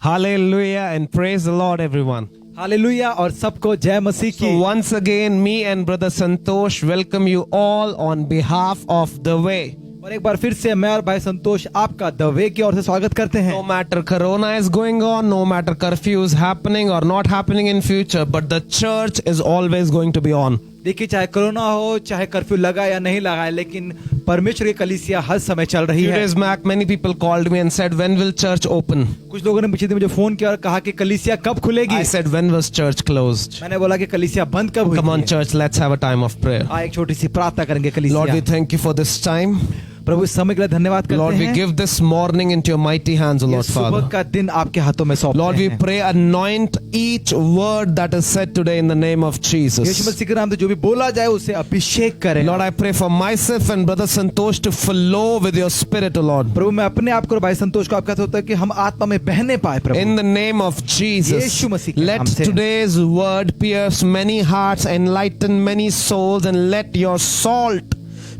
Hallelujah and praise the Lord everyone. Hallelujah और सबको जय मसीह की। So once again me and brother Santosh welcome you all on behalf of The Way. और एक बार फिर से मैं और भाई संतोष आपका द वे की ओर से स्वागत करते हैं। No matter corona is going on, no matter curfew is happening or not happening in future, but the church is always going to be on. देखिए चाहे कोरोना हो चाहे कर्फ्यू लगा या नहीं लगा है, लेकिन परमेश्वर की कलीसिया हर समय चल रही Few है। days back many people called me and said when will church open? कुछ लोगों ने मुझे फोन किया और कहा कि कलीसिया कब खुलेगी। I said when was church closed? मैंने बोला कि कलीसिया बंद कब हुई। Come on church, let's have a time of prayer. एक छोटी सी प्रार्थना करेंगे कलीसिया। Lord, we thank you for this time. प्रभु इस समय के लिए धन्यवाद करते Lord, we हैं। give this morning into your mighty hands, O Lord सुबह Father. का दिन आपके हाथों में सौंपते Lord, we हैं। pray anoint each word that is said today in the name of Yeshu Jesus. मसीह के नाम से जो भी बोला जाए उसे अभिषेक करें। Lord, I pray for myself and brother Santosh to flow with your spirit, O Lord. प्रभु मैं अपने आप को और भाई संतोष को आपका होता है कि हम आत्मा में बहने पाए प्रभु। In the name of Jesus, यीशु मसीह के let नाम से। today's word pierce many hearts, enlighten many souls, and let your salt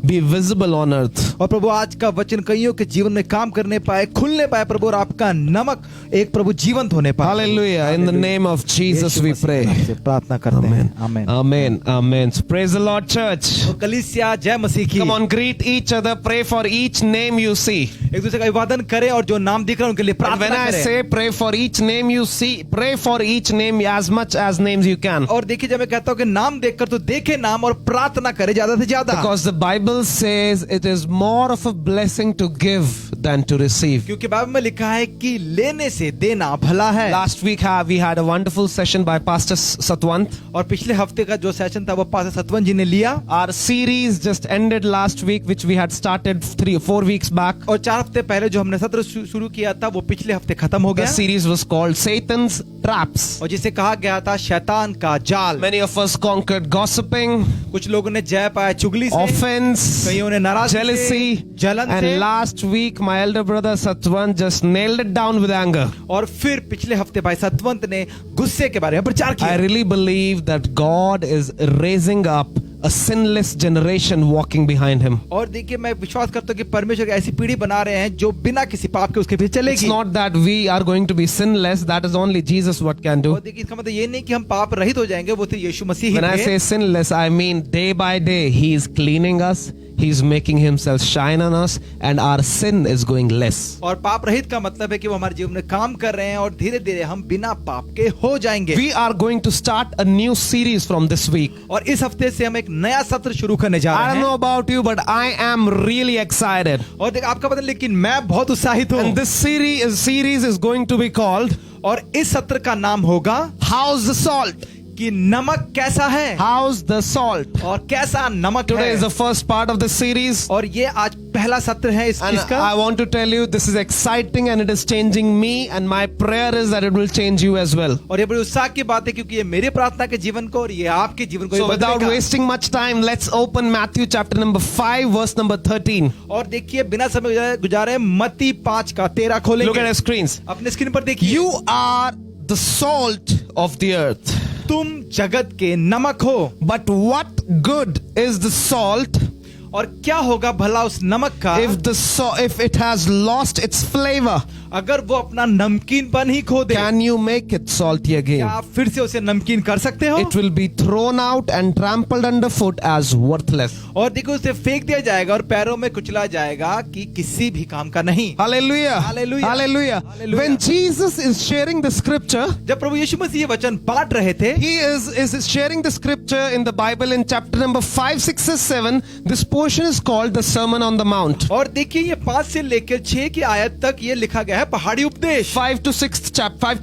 be visible on earth. और प्रभु आज का वचन कईयों के जीवन में काम करने पाए, खुलने पाए प्रभु, और आपका नमक एक प्रभु जीवंत होने पाए। Hallelujah. In the name of Jesus we pray. प्रार्थना करते हैं। आमीन। Amen. Amen. So praise the Lord, church. तो कलीसिया जय मसीह की। Come on, greet each other. Pray for each name you see. एक दूसरे का अभिवादन करें और जो नाम दिख रहा है उनके लिए And when प्रार्थना I करें। say pray for each name you see, pray for each name as much as names you can. और देखिए जब मैं कहता हूँ कि नाम देखकर तो देखे नाम और प्रार्थना करें ज्यादा से ज्यादा। Because the Bible says it is more of a blessing to give than to receive. क्योंकि बाइबल में लिखा है कि लेने से देना भला है। Last week we had a wonderful session by Pastor Satwant. और पिछले हफ्ते का जो सेशन था वो पास्टर सतवंत जी ने लिया। Our series just ended last week, which we had started 3-4 weeks back. और 4 हफ्ते पहले जो हमने सत्र शुरू किया था वो पिछले हफ्ते खत्म हो The गया। series was called Satan's Traps. और जिसे कहा गया था शैतान का जाल। Many of us conquered gossiping, कुछ लोगों ने जय पाया चुगली से, offense, कईयों ने नाराजगी से, jealousy, जलन से, and last week my elder brother Satwant just nailed it down with anger. और फिर पिछले हफ्ते भाई सतवंत ने गुस्से के बारे में प्रचार I किया। really believe that God is raising up a sinless generation walking behind him. और देखिए मैं विश्वास करता हूँ कि परमेश्वर की ऐसी पीढ़ी बना रहे हैं जो बिना किसी पाप के उसके पीछे It's चलेगी। not that we are going to be sinless, that is only Jesus what can do. और देखिए इसका मतलब ये नहीं कि हम पाप रहित हो जाएंगे, वो तो यीशु मसीह When I ही say है। sinless, I mean day by day he is cleaning us, he is making himself shine on us, and our sin is going less. और पाप रहित का मतलब है कि वो हमारे जीवन में काम कर रहे हैं और धीरे धीरे हम बिना पाप के हो जाएंगे। We are going to start a new series from this week. और इस हफ्ते से हम एक नया सत्र शुरू करने जा I रहे don't know हैं। about you, but I am really excited. और देख आपका पता, लेकिन मैं बहुत उत्साहित हूँ। And this series is going to be called और इस सत्र का नाम होगा How's the Salt? कि नमक कैसा है How's the Salt? और कैसा नमक Today is है। the first part of the series. और ये आज पहला सत्र है And इसका। I want to tell you this is exciting and it is changing me, and my prayer is that it will change you as well. और ये बड़ी उत्साह की बात है क्योंकि ये मेरे प्रार्थना के जीवन को और ये आपके जीवन को So भी without बदलेगा। wasting much time, let's open Matthew chapter number 5 verse number 13. और देखिए बिना समय गुजारे मत्ती 5 का 13 खोलेंगे। Look at our screens. अपने स्क्रीन पर देखिए। You are the salt of the earth. तुम जगत के नमक हो। But what good is the salt और क्या होगा भला उस नमक का if it has lost its flavor? अगर वो अपना नमकीनपन ही खो दे। Can you make it salty क्या again? आप फिर से उसे नमकीन कर सकते हो? It will be thrown out and trampled underfoot as worthless. और देखो उसे फेंक दिया जाएगा और पैरों में कुचला जाएगा कि किसी भी काम का नहीं। Hallelujah. Hallelujah. Hallelujah. Hallelujah. When Jesus is sharing the scripture, जब प्रभु यीशु मसीह ये वचन बांट रहे थे, he is sharing the scripture in the Bible in chapter number 5, 6, and 7. This portion is called the Sermon on the Mount. और देखिए ये 5 से लेकर 6 की आयत तक ये लिखा गया है पहाड़ी उपदेश। 5 to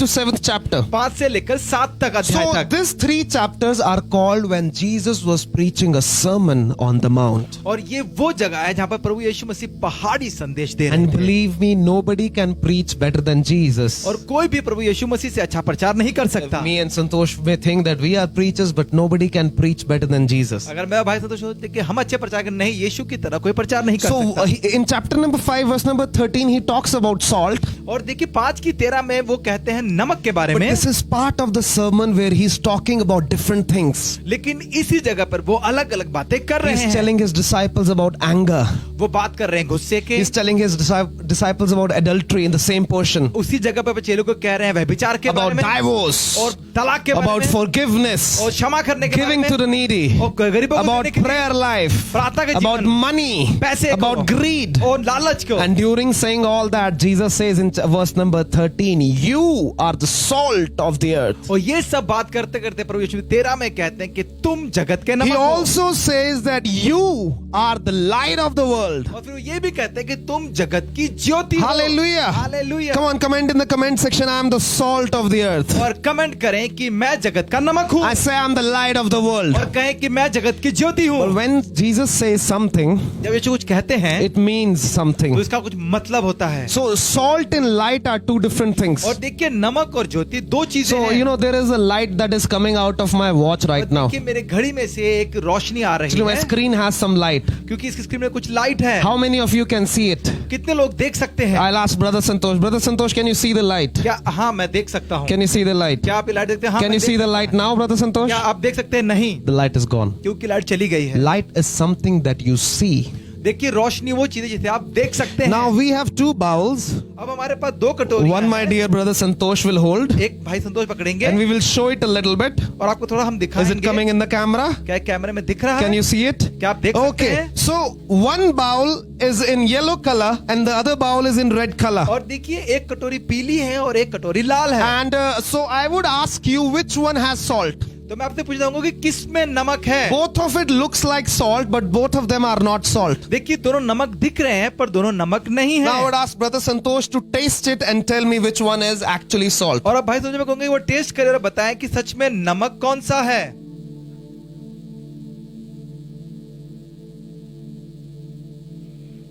7th chapter. 5 से लेकर 7 तक अध्याय So तक। these 3 chapters are called when Jesus was preaching a sermon on the mount. और ये वो जगह है जहाँ पर प्रभु यीशु मसीह पहाड़ी संदेश दे रहे And थे। believe me, nobody can preach better than Jesus. और कोई भी प्रभु यीशु मसीह से अच्छा प्रचार नहीं कर सकता। Me and Santosh may think that we are preachers, but nobody can preach better than Jesus. अगर मैं भाई संतोष होते कि हम अच्छे प्रचार नहीं, यीशु की तरह कोई प्रचार नहीं कर So सकता। in chapter number 5 verse number 13 he talks about salt. और देखिए 5:13 में वो कहते हैं नमक के बारे But में, this is part of the sermon where he's talking about different things. लेकिन इसी जगह पर वो अलग अलग बातें कर रहे He's हैं। telling his disciples about anger. वो बात कर रहे हैं गुस्से के, He's telling his disciples about adultery in the same portion. उसी जगह पर चेलों को कह रहे हैं व्यभिचार के बारे About में, divorce. और तलाक के बारे About में, forgiveness. और क्षमा करने के बारे Giving में, to the needy. और गरीबों को About देने के लिए, prayer life. प्रार्थना के About जीवन, money. पैसे को, About greed. और लालच को। And during saying all that, Jesus says in verse number 13, you are the salt of the earth. और ये सब बात करते करते प्रभु यीशु 13 में कहते हैं कि तुम जगत के He नमक हो। also says that you are the light of the world. और फिर वो ये भी कहते हैं कि तुम जगत की ज्योति हो। Hallelujah. Hallelujah. Come on, comment in the comment section, I am the salt of the earth. और कमेंट करें कि मैं जगत का नमक हूँ, I say I am the light of the world. और कहें कि मैं जगत की ज्योति हूँ। But when Jesus says something, जब यीशु कुछ कहते हैं it means something. तो इसका कुछ मतलब होता है। So salt and light are two different things. और देखिए नमक और ज्योति दो चीजें So हैं। you know there is a light that is coming out of my watch right now. देखिए मेरे घड़ी में से एक रोशनी आ रही Actually, my है, screen has some light. क्योंकि इसकी स्क्रीन में कुछ लाइट है। How many of you can see it? कितने लोग देख सकते हैं? I'll ask Brother Santosh. Brother Santosh, can you see the light? क्या हाँ मैं देख सकता हूँ। Can you see the light? क्या आप ये लाइट देखते हैं? हाँ, Can मैं you see देख the सकता light हूँ। now, Brother Santosh? क्या आप देख सकते हैं? नहीं, The light is gone. क्योंकि लाइट चली गई है। Light is something that you see. देखिए रोशनी वो चीज है जिसे आप देख सकते हैं। Now we have two bowls. अब हमारे पास दो कटोरी One my dear brother Santosh will hold, एक भाई संतोष पकड़ेंगे and we will show it a little bit. और आपको थोड़ा हम Is दिखाएंगे। it coming in the camera? क्या कैमरे में दिख रहा Can है? you see it? क्या आप देख सकते Okay. हैं? So one bowl is in yellow color and the other bowl is in red color. और देखिए एक कटोरी पीली है और एक कटोरी लाल है। And so I would ask you which one has salt. तो मैं आपसे पूछ रहा हूँ कि किस में नमक है? Both of it looks like salt, but both of them are not salt. देखिए दोनों नमक दिख रहे हैं पर दोनों नमक नहीं Now I would है। ask Brother Santosh to taste it and tell me which one is actually salt. और अब भाई संतोष मैं कहूंगा वो टेस्ट करें और बताएं कि सच में नमक कौन सा है।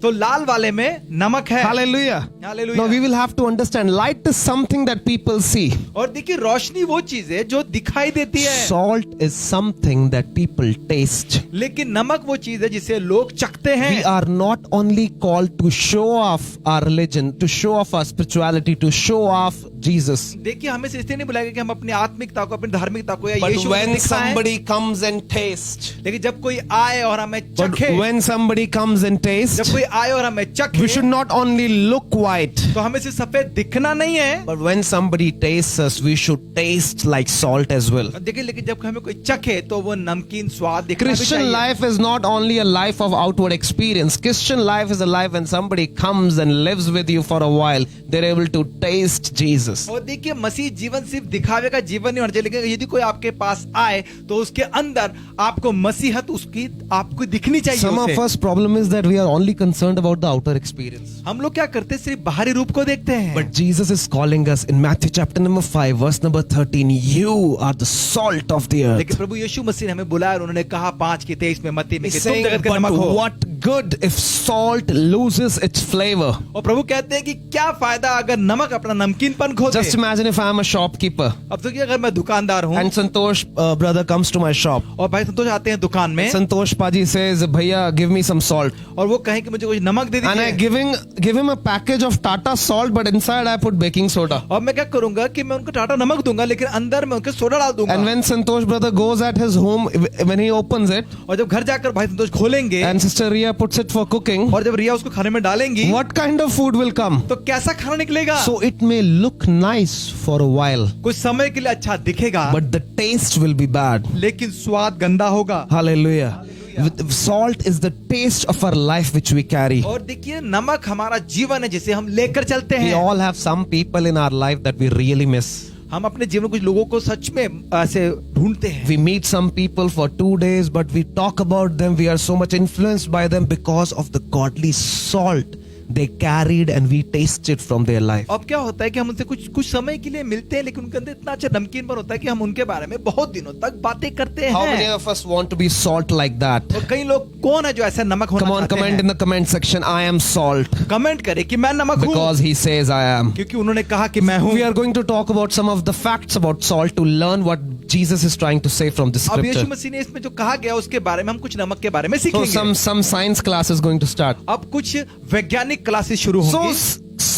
तो लाल वाले में नमक है। Hallelujah. Hallelujah. Now we will have to understand light is something that people see. और देखिए रोशनी वो चीज है जो दिखाई देती है, Salt is something that people taste. लेकिन नमक वो चीज है जिसे लोग चखते हैं। We are not only called to show off our religion, to show off our spirituality, to show off Jesus. देखिए हमें से इसलिए नहीं बुलाया गया कि हम अपनी आत्मिकता को अपनी धार्मिकता को या But यीशु को when दिखाएं, somebody comes and tastes, लेकिन जब कोई आए और हमें but चखे, when somebody comes and जब tastes, कोई आए और हमें चखे, we should not only look white, तो हमें सिर्फ सफेद दिखना नहीं है। but when somebody tastes us, we should taste like salt as well. देखिए लेकिन जब हमें कोई चखे तो वो नमकीन स्वाद दिखना भी Christian चाहिए। life is not only a life of outward experience. Christian life is a life when somebody comes and lives with you for a while, they're able to taste Jesus. और देखिए मसीह जीवन सिर्फ दिखावे का जीवन नहीं होना चाहिए, लेकिन यदि कोई आपके पास आए तो उसके अंदर आपको मसीहत उसकी आपको दिखनी चाहिए। Some of उसे। us problem is that we are only concerned about the outer experience. हम लोग क्या करते हैं सिर्फ बाहरी रूप को देखते हैं। But Jesus is calling us in Matthew chapter number 5 verse number 13, you are the salt of the earth. लेकिन प्रभु यीशु मसीह ने हमें बुलाया और उन्होंने कहा 5:23 में मत्ती में He's कि तुम saying, जगत के but नमक हो। what good if salt loses its flavor? और प्रभु कहते हैं कि क्या फायदा अगर नमक अपना नमकीनपन खो दे। Just imagine if I am a shopkeeper अब तो अगर मैं दुकानदार हूँ and Santosh brother comes to my shop. और भाई संतोष आते हैं दुकान में Santosh Paji says, Bhaiya, give me some salt. और वो कहें कि मुझे कुछ नमक दे And I दीजिए, give him a package of Tata salt, but inside I put baking soda. और मैं क्या करूंगा कि मैं उनको टाटा नमक दूंगा लेकिन अंदर मैं उनके सोडा डाल दूंगा। And when Santosh brother goes at his home, when he opens it, और जब घर जाकर भाई संतोष खोलेंगे and Sister Ria puts it for cooking, और जब रिया उसको खाने में डालेंगी what kind of food will come? तो कैसा खाना निकलेगा? So it may look nice for a while, कुछ समय के लिए अच्छा दिखेगा but the taste will be bad. लेकिन स्वाद गंदा होगा। Hallelujah. Salt is the taste of our life which we carry. और देखिए नमक हमारा जीवन है जिसे हम लेकर चलते We हैं। all have some people in our life that we really miss. हम अपने जीवन में कुछ लोगों को सच में ऐसे ढूंढते हैं। We meet some people for 2 days, but we talk about them. We are so much influenced by them because of the godly salt they carried and we taste it from their life. अब क्या होता है कि हम उनसे कुछ समय के लिए मिलते हैं लेकिन उनके अंदर इतना अच्छा नमकीन पर होता है कि हम उनके बारे में बहुत दिनों तक बातें करते How many हैं। of us want to be salt like that? और कई लोग कौन है जो ऐसा नमक होना Come on, चाहते comment हैं? in the comment section, I am salt. Comment करें कि मैं नमक हूँ, Because he says I am. क्योंकि उन्होंने कहा कि मैं हूँ। We are going to talk about some of the facts about salt to learn what Jesus is trying to say from this अब यीशु scripture. मसीह ने इसमें जो कहा गया उसके बारे में हम कुछ नमक के बारे में So सीखेंगे। some science class is going to start. अब कुछ वैज्ञानिक क्लासेस शुरू So होंगी।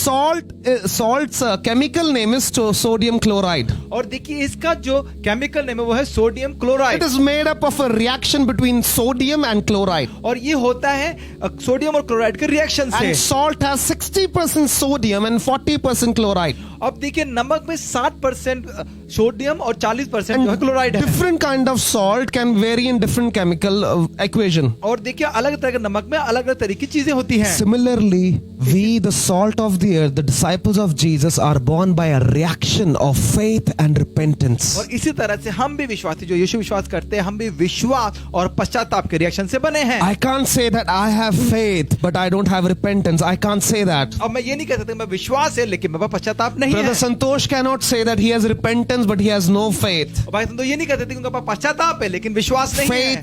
salt's chemical name is sodium chloride. और देखिए इसका जो केमिकल नेम है वो है sodium chloride. It is made up of a reaction between sodium and chloride. और ये होता है सोडियम और क्लोराइड के रिएक्शन से। And salt has 60% sodium and 40% chloride. अब देखिए नमक में 60% सोडियम और 40% जो है क्लोराइड है। Different kind of salt can vary in different chemical equation. और देखिए अलग तरह के नमक में अलग अलग तरह की चीजें होती हैं। Similarly, we, the salt of the earth, the disciples of Jesus, are born by a reaction of faith and repentance. और इसी तरह से हम भी विश्वासी जो यीशु विश्वास करते हैं, हम भी विश्वास और पश्चाताप के रिएक्शन से बने हैं। I can't say that I have faith, but I don't have repentance. I can't say that. अब मैं ये नहीं कह सकता मैं विश्वास है लेकिन मेरे पास पश्चाताप नहीं Brother है। Santosh cannot say that he has repentance, but he has no faith. भाई तुम तो ये नहीं कहते थे कि उनके पास पश्चाताप है लेकिन विश्वास नहीं है।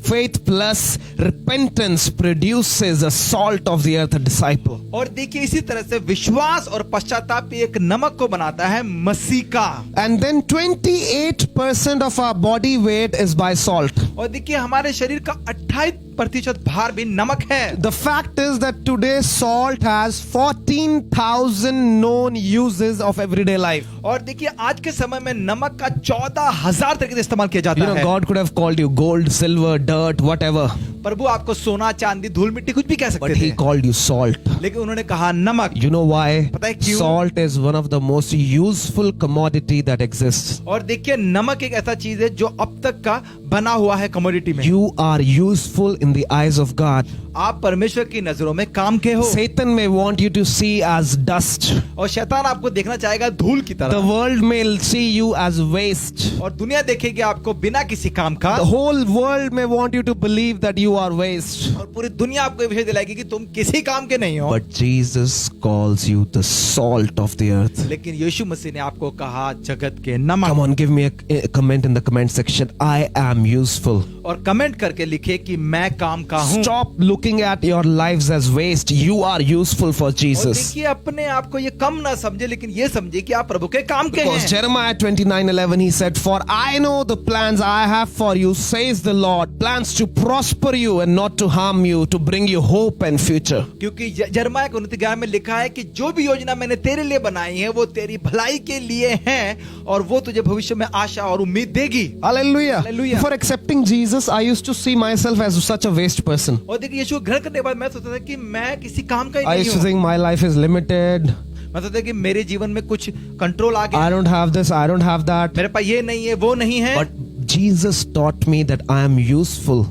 Faith plus repentance produces a salt of the earth, a disciple. और देखिए इसी तरह से विश्वास और पश्चाताप एक नमक को बनाता है मसीह का। And then 28% of our body weight is by salt. और देखिए हमारे शरीर का 28% भार भी नमक है। The fact is that today salt has 14,000 known uses of everyday life. और देखिए आज के समय में नमक का 14,000 तरीके से इस्तेमाल किया जाता है। God could have called you gold, silver, dirt, whatever. प्रभु आपको सोना, चांदी, धूल मिट्टी कुछ भी कह सकते But थे। he called you salt. लेकिन उन्होंने कहा नमक। You know why? पता है क्यों? Salt is one of the most useful commodity that exists. और देखिए नमक एक ऐसा चीज है जो अब तक का बना हुआ है कमोडिटी में। You are useful in the eyes of God. आप परमेश्वर की नजरों में काम के हो। Satan may want you to see as dust. और शैतान आपको देखना चाहेगा धूल की The तरह। world may see you as waste. और दुनिया देखेगी आपको बिना किसी काम का। The whole world may want you to believe that you are waste. और पूरी दुनिया आपको ये विषय दिलाएगी कि तुम किसी काम के नहीं हो। But Jesus calls you the salt of the earth. लेकिन यीशु मसीह ने आपको कहा जगत के नमक। Come on, give me a comment in the comment section. I am useful. और कमेंट करके लिखे कि मैं काम का हूँ। Stop looking at your lives as waste. You are useful for और Jesus. देखिए अपने आप को ये कम ना समझे लेकिन ये समझे कि आप प्रभु के काम के Because हैं। Jeremiah 29:11 he said, "For I know the plans I have for you, says the Lord, plans to prosper you and not to harm you, to bring you hope and future." क्योंकि यिर्मयाह 29:11 में लिखा है कि जो भी योजना मैंने तेरे लिए बनाई है वो तेरी भलाई के लिए है और वो तुझे भविष्य में आशा और उम्मीद देगी। Hallelujah. Hallelujah. Before accepting Jesus, I used to see myself as such a waste person. और देखिए यीशु को ग्रहण करने के बाद मैं सोचता था कि मैं किसी काम का ही I नहीं used to हूँ। think my life is limited. मैं सोचता कि मेरे जीवन में कुछ कंट्रोल आ गया। I don't have this, I don't have that. मेरे पास ये नहीं है वो नहीं है। But Jesus taught me that I am useful.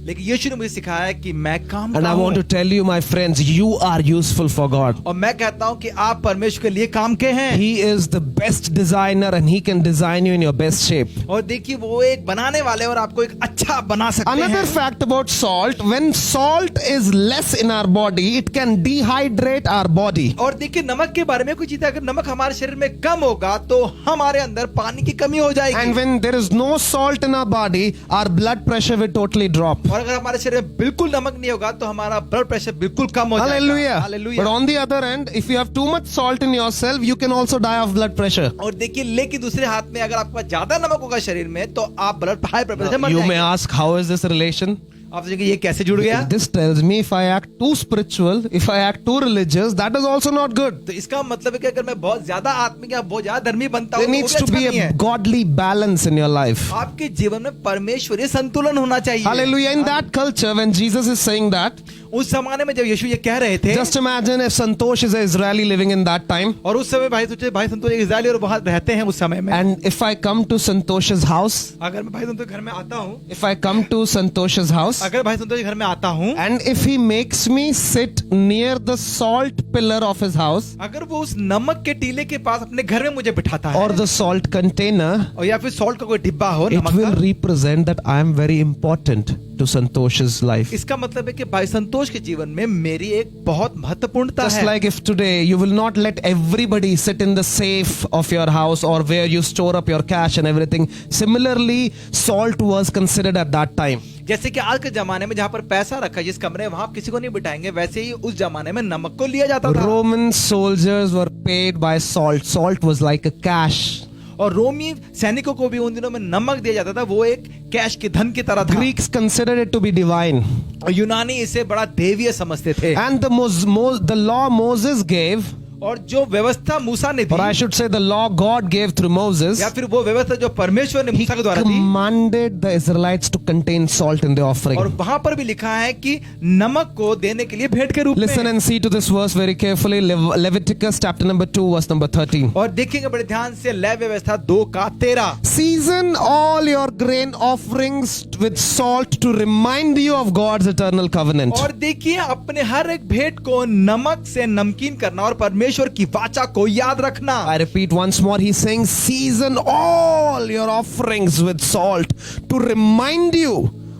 लेकिन यीशु ने मुझे सिखाया कि मैं काम And का I want to हूँ। tell you, my friends, you are useful for God. और मैं कहता हूँ कि आप परमेश्वर के लिए काम के हैं। He is the best designer and he can design you in your best shape. और देखिए वो एक बनाने वाले और आपको एक अच्छा बना सकते Another हैं। fact about salt, when salt is less in our body, it can dehydrate our body. और देखिए नमक के बारे में कुछ चीज है, अगर नमक हमारे शरीर में कम होगा तो हमारे अंदर पानी की कमी हो जाएगी। And when there is no salt in our body, our blood pressure will totally drop. और अगर हमारे शरीर में बिल्कुल नमक नहीं होगा तो हमारा ब्लड प्रेशर बिल्कुल कम हो जाएगा। Hallelujah. Hallelujah. But on the other end, if you have too much salt in yourself, you can also die of blood pressure. और देखिए लेकिन दूसरे हाथ में अगर आपके पास ज्यादा नमक होगा शरीर में तो आप हाई ब्लड प्रेशर मर You may जाएंगे। ask, how is this relation? आप सोचेंगे ये कैसे जुड़ गया? This tells me if I act too spiritual, if I act too religious, that is also not good. तो इसका मतलब है कि अगर मैं बहुत ज्यादा आत्मिक या बहुत ज्यादा धर्मी बनता There हूँ needs तो to वो भी be अच्छा नहीं a है। godly balance in your life. आपके जीवन में परमेश्वरीय संतुलन होना चाहिए। Hallelujah. In that culture, when Jesus is saying that, उस जमाने में जब यीशु ये कह रहे थे, just imagine if Santosh is an Israeli living in that time, और उस समय भाई सोचे भाई संतोष एक इजरायली और वहां रहते हैं उस समय में। and if I come to Santosh's house, अगर मैं भाई संतोष घर में आता हूँ, if I come to Santosh's house, अगर भाई संतोष घर में आता हूँ, and if he makes me sit near the salt pillar of his house, अगर वो उस नमक के टीले के पास अपने घर में मुझे बिठाता है, or the salt container, और या फिर सॉल्ट का कोई डिब्बा हो it नमक will का, represent that I am very important to Santosh's life. इसका मतलब है कि भाई संतोष के जीवन में मेरी एक बहुत महत्वपूर्णता Just है। like if today you will not let everybody sit in the safe of your house or where you store up your cash and everything. Similarly, salt was considered at that time. जैसे कि आज के जमाने में जहाँ पर पैसा रखा है जिस कमरे में वहां आप किसी को नहीं बिठाएंगे, वैसे ही उस जमाने में नमक को लिया जाता था। Roman soldiers were paid by salt. Salt was like a cash. और रोमी सैनिकों को भी उन दिनों में नमक दिया जाता था, वो एक कैश के धन की तरह था। Greeks considered it to be divine. और यूनानी इसे बड़ा देवीय समझते थे। And the law Moses gave, और जो व्यवस्था मूसा ने दी, or I should say the law God gave through Moses, या फिर वो व्यवस्था जो परमेश्वर ने he मूसा के द्वारा दी, commanded the Israelites to contain salt in the offering. और वहां पर भी लिखा है कि नमक को देने के लिए भेंट के रूप Listen में। and see to this verse very carefully. Leviticus chapter number 2 verse number 13. और देखेंगे बड़े ध्यान से, लय व्यवस्था 2:13। Season all your grain offerings with salt to remind you of God's eternal covenant. और देखिए, अपने हर एक भेंट को नमक से नमकीन करना और परमेश्वर की वाचा को याद रखना। I repeat once more, he's saying season all your offerings with salt to remind you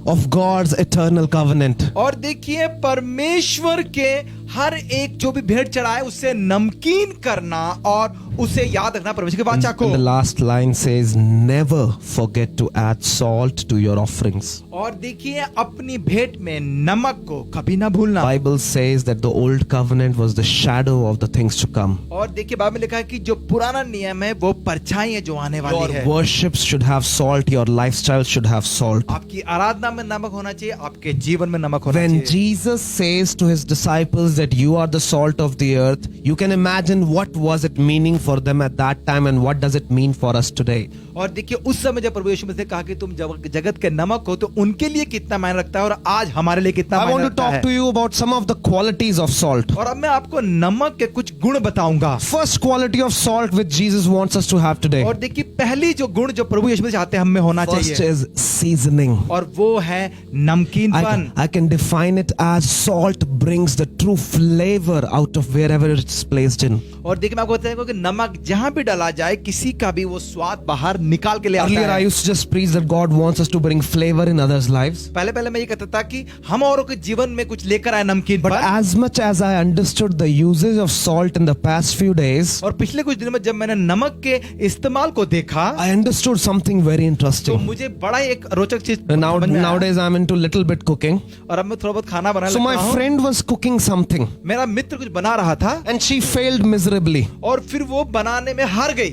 of God's eternal covenant. और देखिए, परमेश्वर के हर एक जो भी भेंट चढ़ाए उससे नमकीन करना और उसे याद रखना परमेश्वर की वाचा को। And the last line says, never forget to add salt to your offerings. और देखिए, अपनी भेंट में नमक को कभी ना भूलना। Bible says that the old covenant was the shadow of the things to come. और देखिए, बाइबल में लिखा है कि जो पुराना नियम है वो परछाई है जो आने वाली Your है। worships should have salt, your lifestyle should have salt. आपकी आराधना में नमक होना चाहिए, आपके जीवन में नमक होना When चाहिए। Jesus says to his disciples that you are the salt of the earth, you can imagine what was it meaning for them at that time and what does it mean for us today. और देखिए, उस समय जब प्रभु यीशु मसीह ने कहा कि तुम जगत के नमक हो, तो उनके लिए कितना मायने रखता है और आज हमारे लिए कितना I मायने want to रखता talk है। to you about some of the qualities of salt. और अब मैं आपको नमक के कुछ गुण बताऊंगा। First quality of salt which Jesus wants us to have today. और देखिए, पहली जो गुण जो प्रभु यीशु मसीह चाहते हैं हम में होना First चाहिए, is seasoning. और वो है नमकीनपन। I can define it as salt brings the true flavor out of wherever it's placed in. और देखिए, मैं आपको बताऊंगा कि नमक जहां भी डाला जाए, किसी का भी वो स्वाद बाहर निकाल के ले आता Earlier I है। used to just preach that God wants us to bring flavor in others' lives. पहले मैं ये कहता था कि हम औरों के जीवन में कुछ लेकर आए नमकीन But पर। as much as I understood the usage of salt in the past few days, और पिछले कुछ दिनों में जब मैंने नमक के इस्तेमाल को देखा, I understood something very तो interesting. मुझे बड़ा ही एक रोचक चीज समझ में आया। Nowadays I'm into little bit cooking. और अब मैं थोड़ा बहुत खाना बनाने So लगा my हूं। friend was cooking something मेरा मित्र कुछ बना रहा था and she failed miserably. और फिर वो बनाने में हार गई।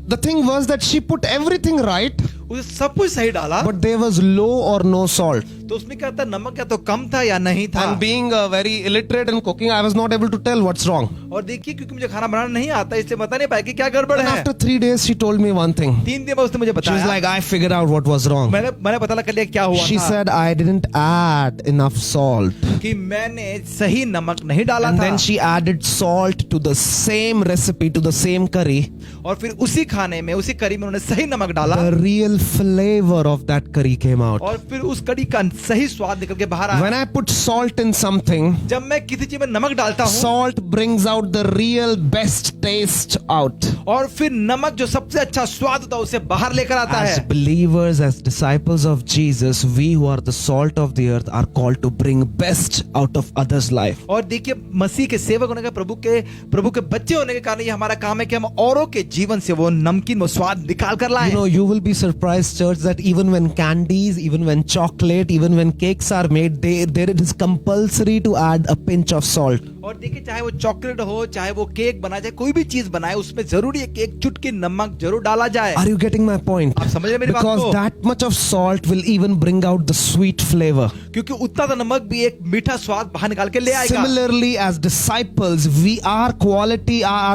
The thing was that she put everything right, उसने सब कुछ सही डाला, but there was low or no salt. तो उसमें क्या था, नमक या तो कम था या नहीं था। And being very illiterate in cooking, I was not able to tell what's wrong. और देखिए, क्योंकि मुझे खाना बनाना नहीं आता, इसलिए बता नहीं पाया कि क्या गड़बड़ And है। after 3 days, she told me one thing. 3 दिन में उसने मुझे She was बताया। like, I figured out what was wrong. मैंने पता लगा लिया क्या हुआ She था, said, I didn't add enough salt. कि मैंने सही नमक नहीं डाला And था। then she added salt to the same recipe, to the same curry. और फिर उसी खाने में, उसी करी में उन्होंने सही नमक डाला, The real flavor of that curry came out. और फिर उस कड़ी का सही स्वाद निकल के बाहर आया। When I put salt in something, जब मैं किसी चीज में नमक डालता हूँ, salt brings out the real best taste out. और फिर नमक जो सबसे अच्छा स्वाद होता है उसे बाहर लेकर आता As है। believers, as disciples of Jesus, we who are the salt of the earth are called to bring best out of others' life. और देखिए, मसीह के सेवक होने का, प्रभु के बच्चे होने के कारण ये हमारा काम है कि हम औरों के जीवन से वो नमकीन, वो स्वाद निकाल कर लाएं। You know, you will be surprised, church, that even when candies, even when chocolate, even when cakes are made, there it is compulsory to add a pinch of salt. और देखिए, चाहे वो चॉकलेट हो, चाहे वो केक बनाए, चाहे कोई भी चीज बनाए, उसमें जरूरी है कि एक चुटकी नमक जरूर डाला जाए। Are you getting my point? आप समझ रहे हैं मेरी बात Because को? that much of salt will even bring out the sweet flavor. क्योंकि उतना सा नमक भी एक मीठा स्वाद बाहर निकाल के ले आएगा। Similarly, as disciples, our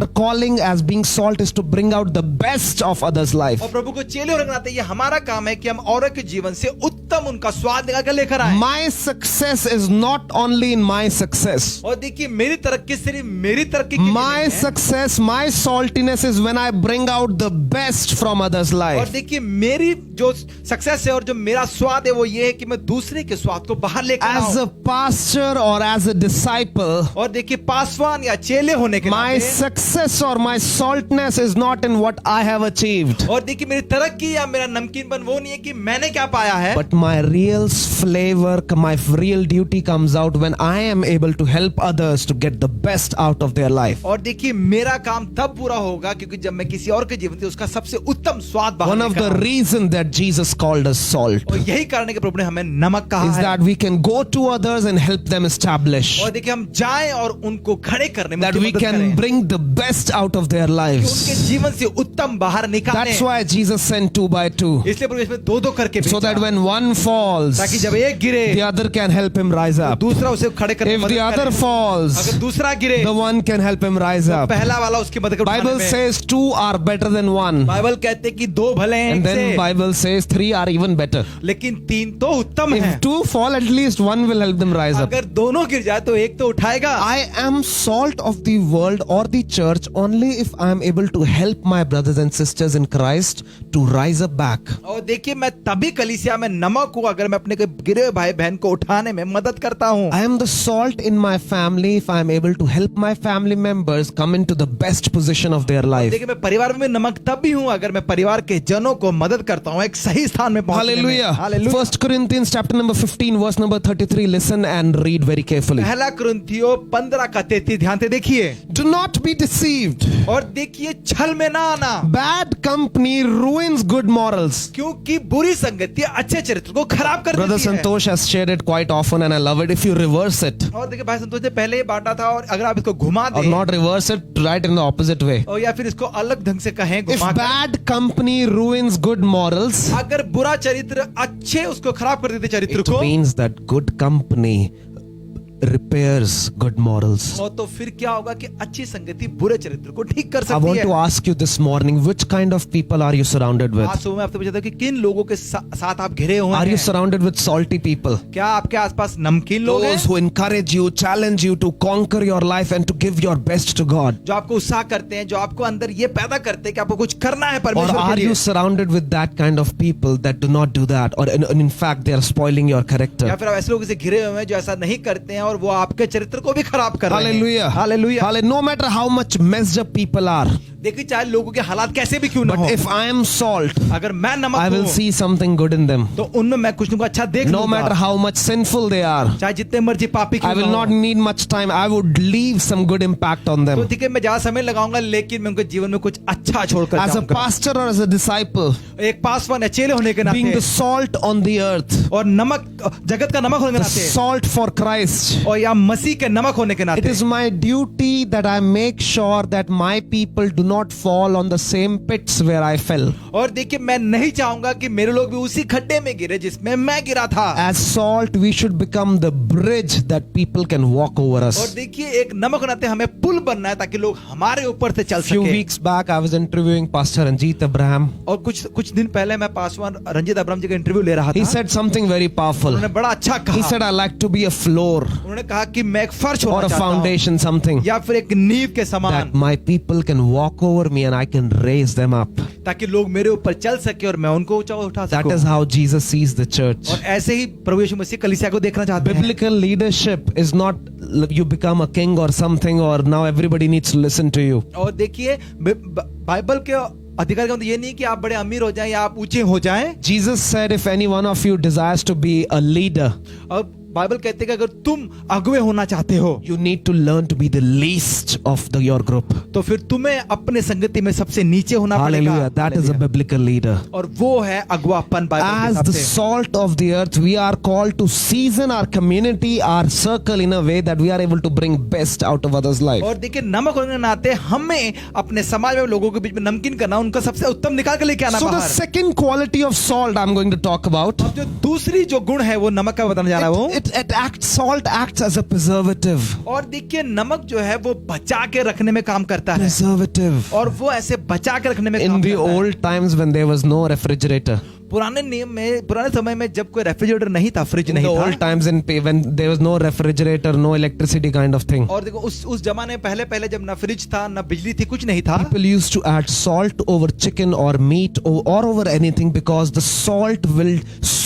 calling as being salt is to bring out the best of others' life. और प्रभु को चेले होने के नाते ये हमारा काम है कि हम औरों के जीवन से उत्तम उनका स्वाद निकाल कर लेकर आए। My success is not only in my success. और देखिए, मेरी तरक्की सिर्फ मेरी तरक्की के लिए My नहीं है। success, my saltiness is when I bring out the best from others' और life. देखिए, मेरी जो सक्सेस है और जो मेरा स्वाद है वो ये है कि मैं दूसरे के स्वाद को बाहर लेकर As आऊं। a pastor or as a disciple, और देखिए, पासवान या चेले होने के my नाते, success or my saltness is not in what I have achieved, और देखिए, मेरी तरक्की या मेरा नमकीनपन वो नहीं है कि मैंने क्या पाया है, but my real flavor, my real duty comes out when I am able to help others to get the best out of their life. और देखिए मेरा काम तब पूरा होगा क्योंकि जब मैं किसी और के जीवन से उसका सबसे उत्तम स्वाद बाहर One of the निकालूं। reasons that Jesus called us salt और यही कारण है कि प्रभु ने हमें नमक कहा is है। that we can go to others and help them establish, और देखिए हम जाएं और उनको खड़े करने में that उनकी we मदद can करें, bring the best out of their कि lives. उनके जीवन से उत्तम बाहर निकालें। That's why Jesus sent 2 by 2, इसलिए प्रभु इसमें दो दो करके so भेजा, that when one falls, ताकि जब एक गिरे the other can help him rise up. दूसरा उसे खड़े करने If में the मदद other करे। falls, अगर दूसरा गिरे the one can help him rise up. पहला वाला उसकी मदद कर उठाने Bible में। says 2 are better than 1, Bible कहते हैं कि दो भले हैं and एक then से, Bible says 3 are even better. लेकिन तीन तो उत्तम है। If 2 fall, at least 1 will help them rise up. अगर दोनों गिर जाए तो एक तो उठाएगा। I am salt of the world or the church only if I am able to help my brothers and sisters in Christ to rise up back. और देखिए मैं तभी कलीसिया में नमक हूँ अगर मैं अपने के गिरे हुए भाई बहन को उठाने में मदद करता हूँ। I am the salt in my family if I am able to help my family members come into the best position of their life. देखिए मैं परिवार में नमक तब भी हूँ अगर मैं परिवार के जनों को मदद करता हूँ एक सही स्थान में पहुंचने में। Hallelujah. Hallelujah. 1 Corinthians chapter number 15 verse number 33. Listen and read very carefully. पहला कुरिन्थियों 15 का 33 ध्यान से देखिए। Do not be deceived. और देखिए छल में ना आना, Bad company ruins good morals. क्योंकि बुरी संगति अच्छे चरित्र को खराब कर Brother देती है। Santosh has shared it quite often and I love it if you reverse it. और देखिए भाई संतोष ने पहले ही बांटा था और अगर आप इसको घुमा Or दें not reverse it, right in the opposite way. और या फिर इसको अलग ढंग से कहें If घुमा कर, bad company ruins good morals, अगर बुरा चरित्र अच्छे उसको खराब कर देते चरित्र it को, means that good company repairs good morals. और तो फिर क्या होगा कि अच्छी संगति बुरे चरित्र को ठीक कर I सकती want है। to ask you this morning, which kind of people are you surrounded with? आज सुबह मैं आपसे पूछा था कि किन लोगों के साथ आप घिरे हुए Are you हैं? surrounded with salty people? क्या आपके आसपास नमकीन लोग हैं Those who encourage you, challenge you to conquer your life and to give your best to God. जो आपको उत्साह करते हैं, जो आपको अंदर ये पैदा करते हैं कि आपको कुछ करना है Or परमेश्वर के are लिए? you surrounded with that kind of people that do not do that? Or in fact, they are spoiling your या character. फिर आप ऐसे लोगों से घिरे हुए हैं जो ऐसा नहीं करते हैं और वो आपके चरित्र को भी खराब कर रहे हैं। Hallelujah. Hallelujah. No matter how much messed up people are, देखिए चाहे लोगों के हालात कैसे भी क्यों ना हो, but if I am salt, अगर मैं नमक I will हूँ see something good in them. तो उनमें मैं कुछ न कुछ अच्छा देख No लूंगा। matter how much sinful they are, चाहे जितने मर्जी पापी I क्यों will ना not हो। need much time. I would leave some good impact on तो them. ठीक है मैं ज्यादा समय लगाऊंगा लेकिन मैं उनके जीवन में कुछ अच्छा छोड़कर As a जाऊंगा। pastor or as a disciple, एक पासवान चेले होने के being नाते the salt on the earth, और नमक जगत का नमक होने के the नाते salt for Christ, और या मसीह के नमक होने के it नाते is my duty that I make sure that my people do not fall on the same pits where I fell. और देखिए मैं नहीं चाहूंगा कि मेरे लोग भी उसी खड्डे में गिरे जिसमें मैं गिरा था। As salt, we should become the bridge that people can walk over और us. देखिए एक नमक बनाते हमें पुल बनना है ताकि लोग हमारे ऊपर से चल Few सके। weeks back, I was interviewing Pastor Ranjit Abraham. और कुछ दिन पहले मैं पासवान रंजीत अब्राहम जी का इंटरव्यू ले रहा He था। said something very powerful. उन्होंने बड़ा अच्छा He कहा। said, I like to be a floor उन्होंने कहा कि मैं एक फर्श or होना a चाहता हूं foundation, something या फिर एक नींव के समान, that my people can walk over me and I can raise them up. ताकि लोग मेरे ऊपर चल सके और मैं उनको ऊंचा उठा That सकूं। is how Jesus sees the church. और ऐसे ही प्रभु यीशु मसीह कलीसिया को देखना चाहते हैं। Biblical leadership is not you become a king or something or now everybody needs to listen to you. और देखिए बाइबल के अधिकार का मतलब ये नहीं कि आप बड़े अमीर हो जाएं या आप ऊंचे हो जाएं। Jesus said, if any one of you desires to be a leader, और बाइबल कहते हैं कि अगर तुम अगुवे होना चाहते हो you need to learn to be the least of your group. तो फिर तुम्हें अपने संगति में सबसे नीचे होना पड़ेगा। Hallelujah. That is a biblical leader. और वो है अगुवापन बाइबल के As हिसाब the से। salt of the earth, we are called to season our community, our circle in a way that we are able to bring best out of others' life. और देखिए नमक होने के नाते हमें अपने समाज में लोगों के बीच में नमकीन करना, उनका सबसे उत्तम निकाल के लेके आना So the बाहर। second quality of salt I'm going to talk about, अब जो दूसरी जो गुण है वो नमक का बताने जा रहा है वो। salt acts as a preservative. और देखिए नमक जो है वो बचा के रखने में काम करता है। Preservative. और वो ऐसे बचा के रखने में In काम the करता है। old times when there was no refrigerator, पुराने नियम में, पुराने समय में जब कोई रेफ्रिजरेटर नहीं था, फ्रिज in the नहीं old था, times when there was no refrigerator, no electricity kind of thing, और देखो उस जमाने में पहले जब ना फ्रिज था ना बिजली थी, कुछ नहीं था, people used to add salt over chicken or meat or over anything because the salt will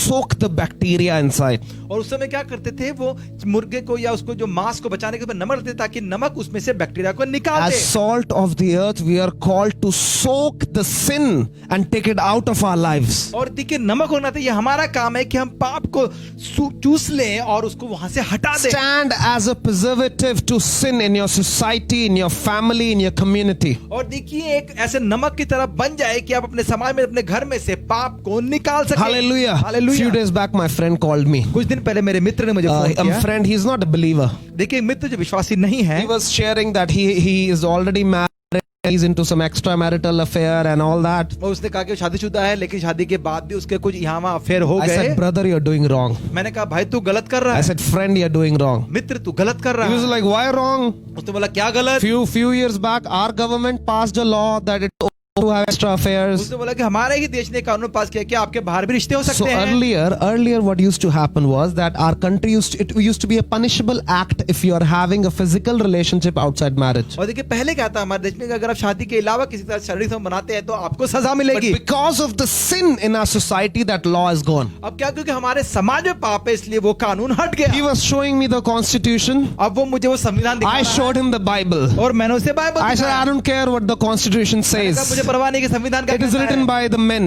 soak the bacteria inside. और उस समय क्या करते थे, वो मुर्गे को या उसको जो मांस को बचाने के लिए नमक रखते थे ताकि नमक उसमें से बैक्टीरिया को निकाल As they. salt of the earth, we are called to soak the sin and take it out of our lives. और देखिए नमक होना था, ये हमारा काम है कि हम पाप को चूस लें और उसको वहां से हटा दें। Stand as a preservative to sin in your society, in your family, in your community. और देखिए एक ऐसे नमक की तरह बन जाए कि आप अपने समाज में, अपने घर में से पाप को निकाल सकें। Hallelujah. Hallelujah. Few days back, my friend called me. कुछ दिन पहले मेरे मित्र ने मुझे फोन A किया। friend, he's not a believer. देखिए मित्र जो विश्वासी नहीं है, He was sharing that he is already married. He's into some extramarital affair and all that. और उसने कहा कि वो शादीशुदा है, लेकिन शादी के बाद भी उसके कुछ यहाँ वहाँ अफेयर हो I गए। said, brother, you're doing wrong. मैंने कहा भाई तू गलत कर रहा I है। said, friend, you're doing wrong. मित्र तू गलत कर रहा He was है। like, why wrong? उसने बोला क्या गलत? Few years back, our government passed a law that it's okay to have extra affairs. उसने बोला कि हमारे ही देश ने कानून पास किया कि आपके बाहर भी रिश्ते हो So सकते हैं। earlier, what used to happen was that our country used to be a punishable act if you are having a physical relationship outside marriage. और देखिए पहले क्या था हमारे देश में कि अगर आप शादी के अलावा किसी तरह शारीरिक संबंध बनाते हैं तो आपको सजा But मिलेगी। because of the sin in our society, that law is gone. अब क्या, क्योंकि हमारे समाज में पाप है इसलिए वो कानून हट He गया। was showing me the constitution. अब वो मुझे वो संविधान दिखा I रहा showed him the Bible. है और मैंने उसे बाइबल I said, दिखाया। I don't care what the constitution मैंने कहा, मुझे says. परवाह नहीं कि संविधान का It is कहता written है। by the men.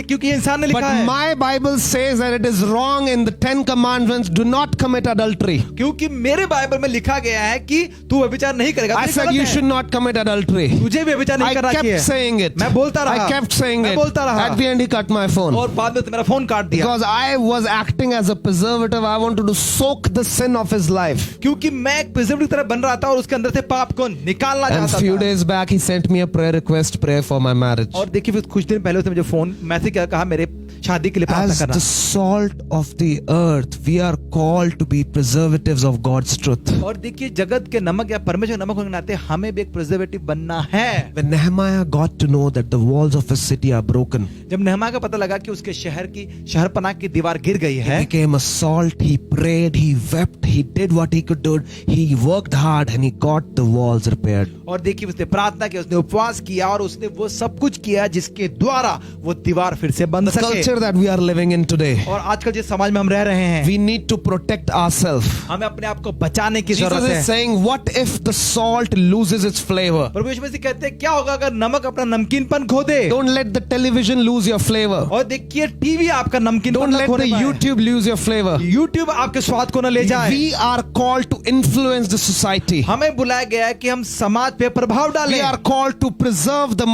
क्योंकि इंसान ने लिखा But है। my Bible says that it is wrong in the 10 commandments, do not commit adultery. क्योंकि मेरे बाइबल में लिखा गया है कि तू व्यभिचार नहीं करेगा। I तो ये said गलत you है। should not commit adultery. तुझे भी व्यभिचार नहीं I करना चाहिए। kept saying it. मैं बोलता रहा। I kept saying मैं it. बोलता रहा। At the end, he cut my phone. और बाद में तो मेरा फोन काट दिया। Because I was acting as a preservative. I wanted to soak the sin of his life. क्योंकि मैं एक प्रिजर्वेटिव की तरह बन रहा था और उसके अंदर से पाप को निकालना And चाहता few था। days back, he sent me a prayer request, pray for my marriage. और देखिए फिर कुछ दिन पहले उसने मुझे फोन मैसेज किया, कहा मेरे शादी के लिए प्रार्थना As करना। the salt of the earth, we are called to be preservatives of God's truth. और देखिए जगत के नमक या परमेश्वर के नमक होने के नाते हमें भी एक प्रिजर्वेटिव बनना है। When Nehemiah got to know that the walls of his city are broken, जब नेहमा का पता लगा कि उसके शहर की शहरपनाह की दीवार गिर गई he है, became a salt. He prayed, he wept, he did what he could do. He worked hard and he got the walls repaired. और देखिए उसने प्रार्थना की, उसने उपवास किया और उसने वो सब कुछ किया जिसके द्वारा वो दीवार फिर से बन The सके। culture that we are living in today, और आजकल जिस समाज में हम रह रहे हैं, we need to protect ourselves. हमें अपने आप को बचाने की Jesus जरूरत है। is saying, what if the salt loses its flavor? प्रभु यीशु मसीह कहते हैं क्या होगा अगर नमक अपना नमकीनपन खो दे। Don't let the television lose your flavor. और देखिए टीवी आपका नमकीनपन Don't न let खोने the पाए। YouTube lose your flavor. YouTube आपके स्वाद को न ले जाए। We are called to influence the society. हमें बुलाया गया है कि हम समाज पे प्रभाव डालें। We are called to preserve the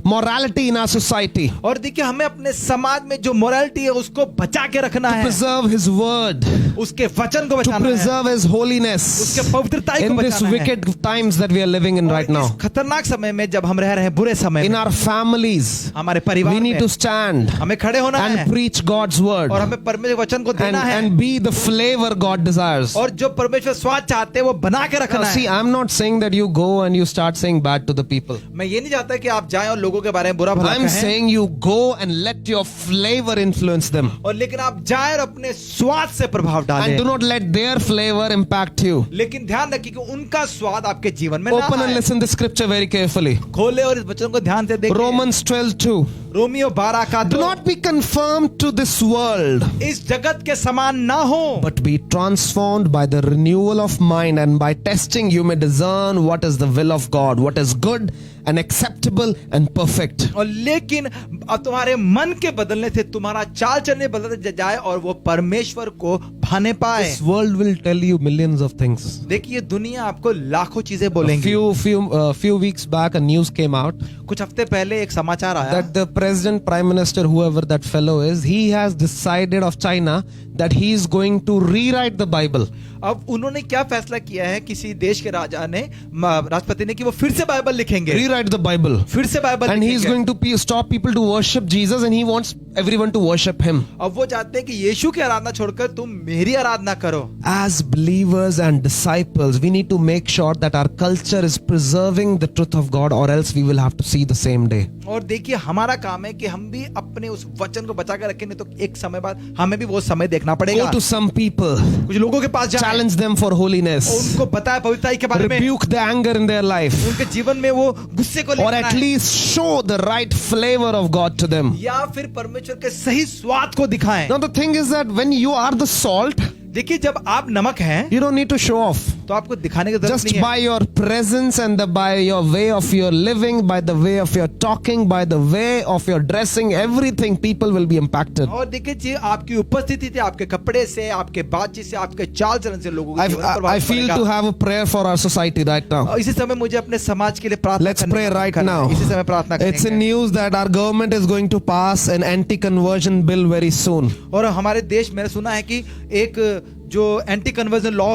morality in our society. और देखिए हमें अपने समाज में जो मोरालिटी है उसको बचा के रखना है, Preserve His word. उसके वचन को To बचाना है, preserve His holiness. उसके पवित्रताई को In this बचाना है। wicked times that we are living in और right इस now. खतरनाक समय में जब हम रह रहे हैं, बुरे समय In में, our families, हमारे परिवार we need में to stand हमें खड़े होना है and preach God's word और हमें परमेश्वर के वचन को देना है and be the flavor God desires. और जो परमेश्वर स्वाद चाहते हैं वो बना के Now, रखना see, है। I'm not saying that you go and you start saying bad to the people. मैं ये नहीं चाहता कि आप जाएं और लोगों के बारे में बुरा भला I'm कहें, saying you go and let your flavor influence them. और लेकिन आप जाएं और अपने स्वाद से प्रभाव डालें। And do not let their flavor impact you. लेकिन ध्यान रखिए कि उनका स्वाद आपके जीवन में ना Open and आए। listen the scripture very carefully. खोले और इस वचन को ध्यान से देखिए। Romans 12:2. रोमियो 12 का Do 2, not be conformed to this world, इस जगत के समान ना हो, but be transformed by the renewal of mind, and by testing you may discern what is the will of God, what is good and acceptable and perfect. और लेकिन अब तुम्हारे मन के बदलने से तुम्हारा चाल चलने बदलते जाए और वो परमेश्वर को भाने पाए। This world will tell you millions of things. देखिए दुनिया आपको लाखों चीजें बोलेंगी। Few weeks back, a news came out कुछ हफ्ते पहले एक समाचार आया that the president, prime minister, whoever that fellow is, he has decided of China that he is going to rewrite the Bible. अब उन्होंने क्या फैसला किया है, किसी देश के राजा ने, राष्ट्रपति ने, कि वो फिर से बाइबल लिखेंगे, Rewrite the Bible. फिर से बाइबल And he is लिखेंगे। going to stop people to worship Jesus, and he wants everyone to worship him. अब वो चाहते हैं कि यीशु की आराधना छोड़कर तुम मेरी आराधना करो। As believers and disciples, we need to make sure that our culture is preserving the truth of God, or else we will have to see the same day. और देखिए हमारा काम है कि हम भी अपने उस वचन को बचा कर रखें, नहीं तो एक समय बाद हमें भी वो समय देखना रखना पड़ेगा। Go to some people, कुछ लोगों के पास जाएं, challenge them for holiness, उनको बताएं पवित्रता के बारे में, rebuke the anger in their life, उनके जीवन में वो गुस्से को or लेकर at आएं, least show the right flavor of God to them. या फिर परमेश्वर के सही स्वाद को दिखाएं। Now the thing is that when you are the salt, देखिए जब आप नमक हैं you don't need to show off. तो आपको दिखाने की जरूरत Just नहीं है। by your presence and by your way of your living, by the way of your talking, by the way of your dressing, everything, people will be impacted. और देखिए जी आपकी उपस्थिति से, आपके कपड़े से, आपके बातचीत से, आपके चाल चलन से लोगों के जीवन पर I प्रभाव feel पड़ेगा। to have a prayer for our society right now. और इसी समय मुझे अपने समाज के लिए प्रार्थना Let's करने pray का right करना है। now. इसी समय प्रार्थना It's in करेंगे। news that our government is going to pass an anti-conversion bill very soon. और हमारे देश मैंने सुना है कि एक जो एंटी कन्वर्जन लॉ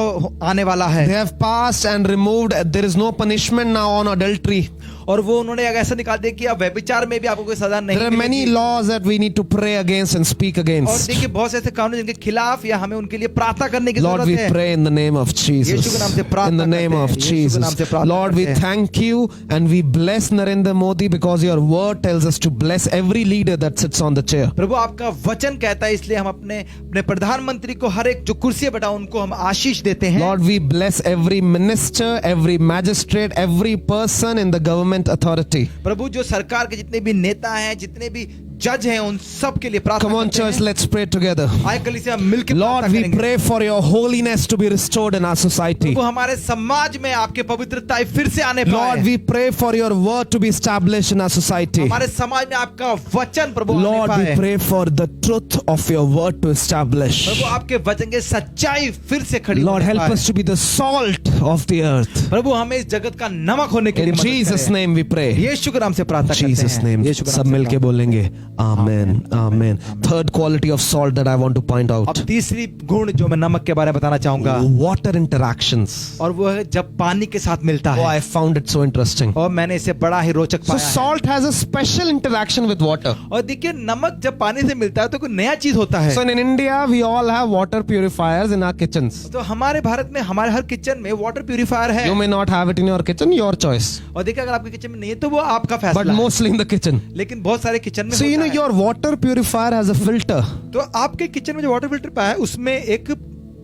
आने वाला है, They have passed and removed. There is no punishment now on adultery. और वो उन्होंने ऐसा निकाल दिया कि अब व्यभिचार में भी आपको कोई सजा नहीं There are many मिलेगी। laws that we need to pray against and speak और against. देखिए बहुत से ऐसे कानून जिनके खिलाफ या हमें उनके लिए प्रार्थना करने की Lord, जरूरत we है। pray in the name of Jesus. यीशु के नाम से प्रार्थना In the name करते of हैं। यीशु के नाम से Jesus. प्रार्थना Lord, we करते हैं। thank you and we bless Narendra Modi because your word tells us to bless every leader that sits on the chair. प्रभु आपका वचन कहता है, इसलिए हम अपने प्रधानमंत्री को हर एक जो कुर्सी बैठा उनको हम आशीष देते हैं। Lord, we bless every minister, every magistrate, every person in the government authority. प्रभु जो सरकार के जितने भी नेता हैं, जितने भी जज हैं, उन सब के लिए प्रार्थना Come on, करते church, हैं। let's pray together. आए कलीसिया मिलकर Lord, प्रार्थना we करेंगे। pray for your holiness to be restored in our society. प्रभु हमारे समाज में आपके पवित्रता फिर से आने पाए। Lord, we pray for your word to be established in our society. हमारे समाज में आपका वचन प्रभु आने Lord, we पाए। pray for the truth of your word to establish. प्रभु आपके वचन के सच्चाई फिर से खड़ी Lord, होने help पाए। us to be the salt of the earth. प्रभु हमें इस जगत का नमक होने के लिए In मदद Jesus' करें। name we pray. यीशु के नाम से प्रार्थना करते Jesus' हैं। name. यीशु के नाम सब से मिलके बोलेंगे Amen. Amen. Third quality of salt that I want to point अब out. तीसरी गुण जो मैं नमक के बारे में बताना चाहूंगा, Water interactions. और वो है जब पानी के साथ मिलता Oh, है। I found it so interesting. और मैंने इसे बड़ा ही रोचक So पाया है। salt has a special interaction with water. और देखिए नमक जब पानी से मिलता है तो कोई नया चीज होता है। So in India, we all have water purifiers in our kitchens. तो हमारे भारत में हमारे हर किचन में वाटर प्यूरिफायर है। You may not have it in your kitchen, your choice. और देखिए अगर आपके किचन में नहीं है तो वो आपका But फैसला है। mostly in the kitchen. लेकिन बहुत सारे किचन में So you होता know है। your water purifier has a filter. तो आपके किचन में जो वाटर फिल्टर पाया है उसमें एक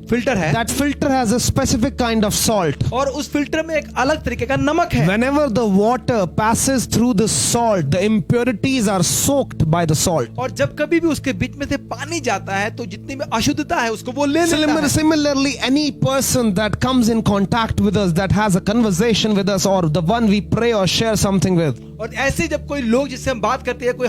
फिल्टर है, That filter has a specific kind of salt. और उस फिल्टर में एक अलग तरीके का नमक है। Whenever the water passes through the salt, the impurities are soaked by the salt. और जब कभी भी उसके बीच में से पानी जाता है तो जितनी भी अशुद्धता है उसको वो ले लेता है। Similarly, any person that comes in contact with us, that has a conversation with us, or the one we pray or share something with, और ऐसे जब कोई लोग जिससे हम बात करते हैं, कोई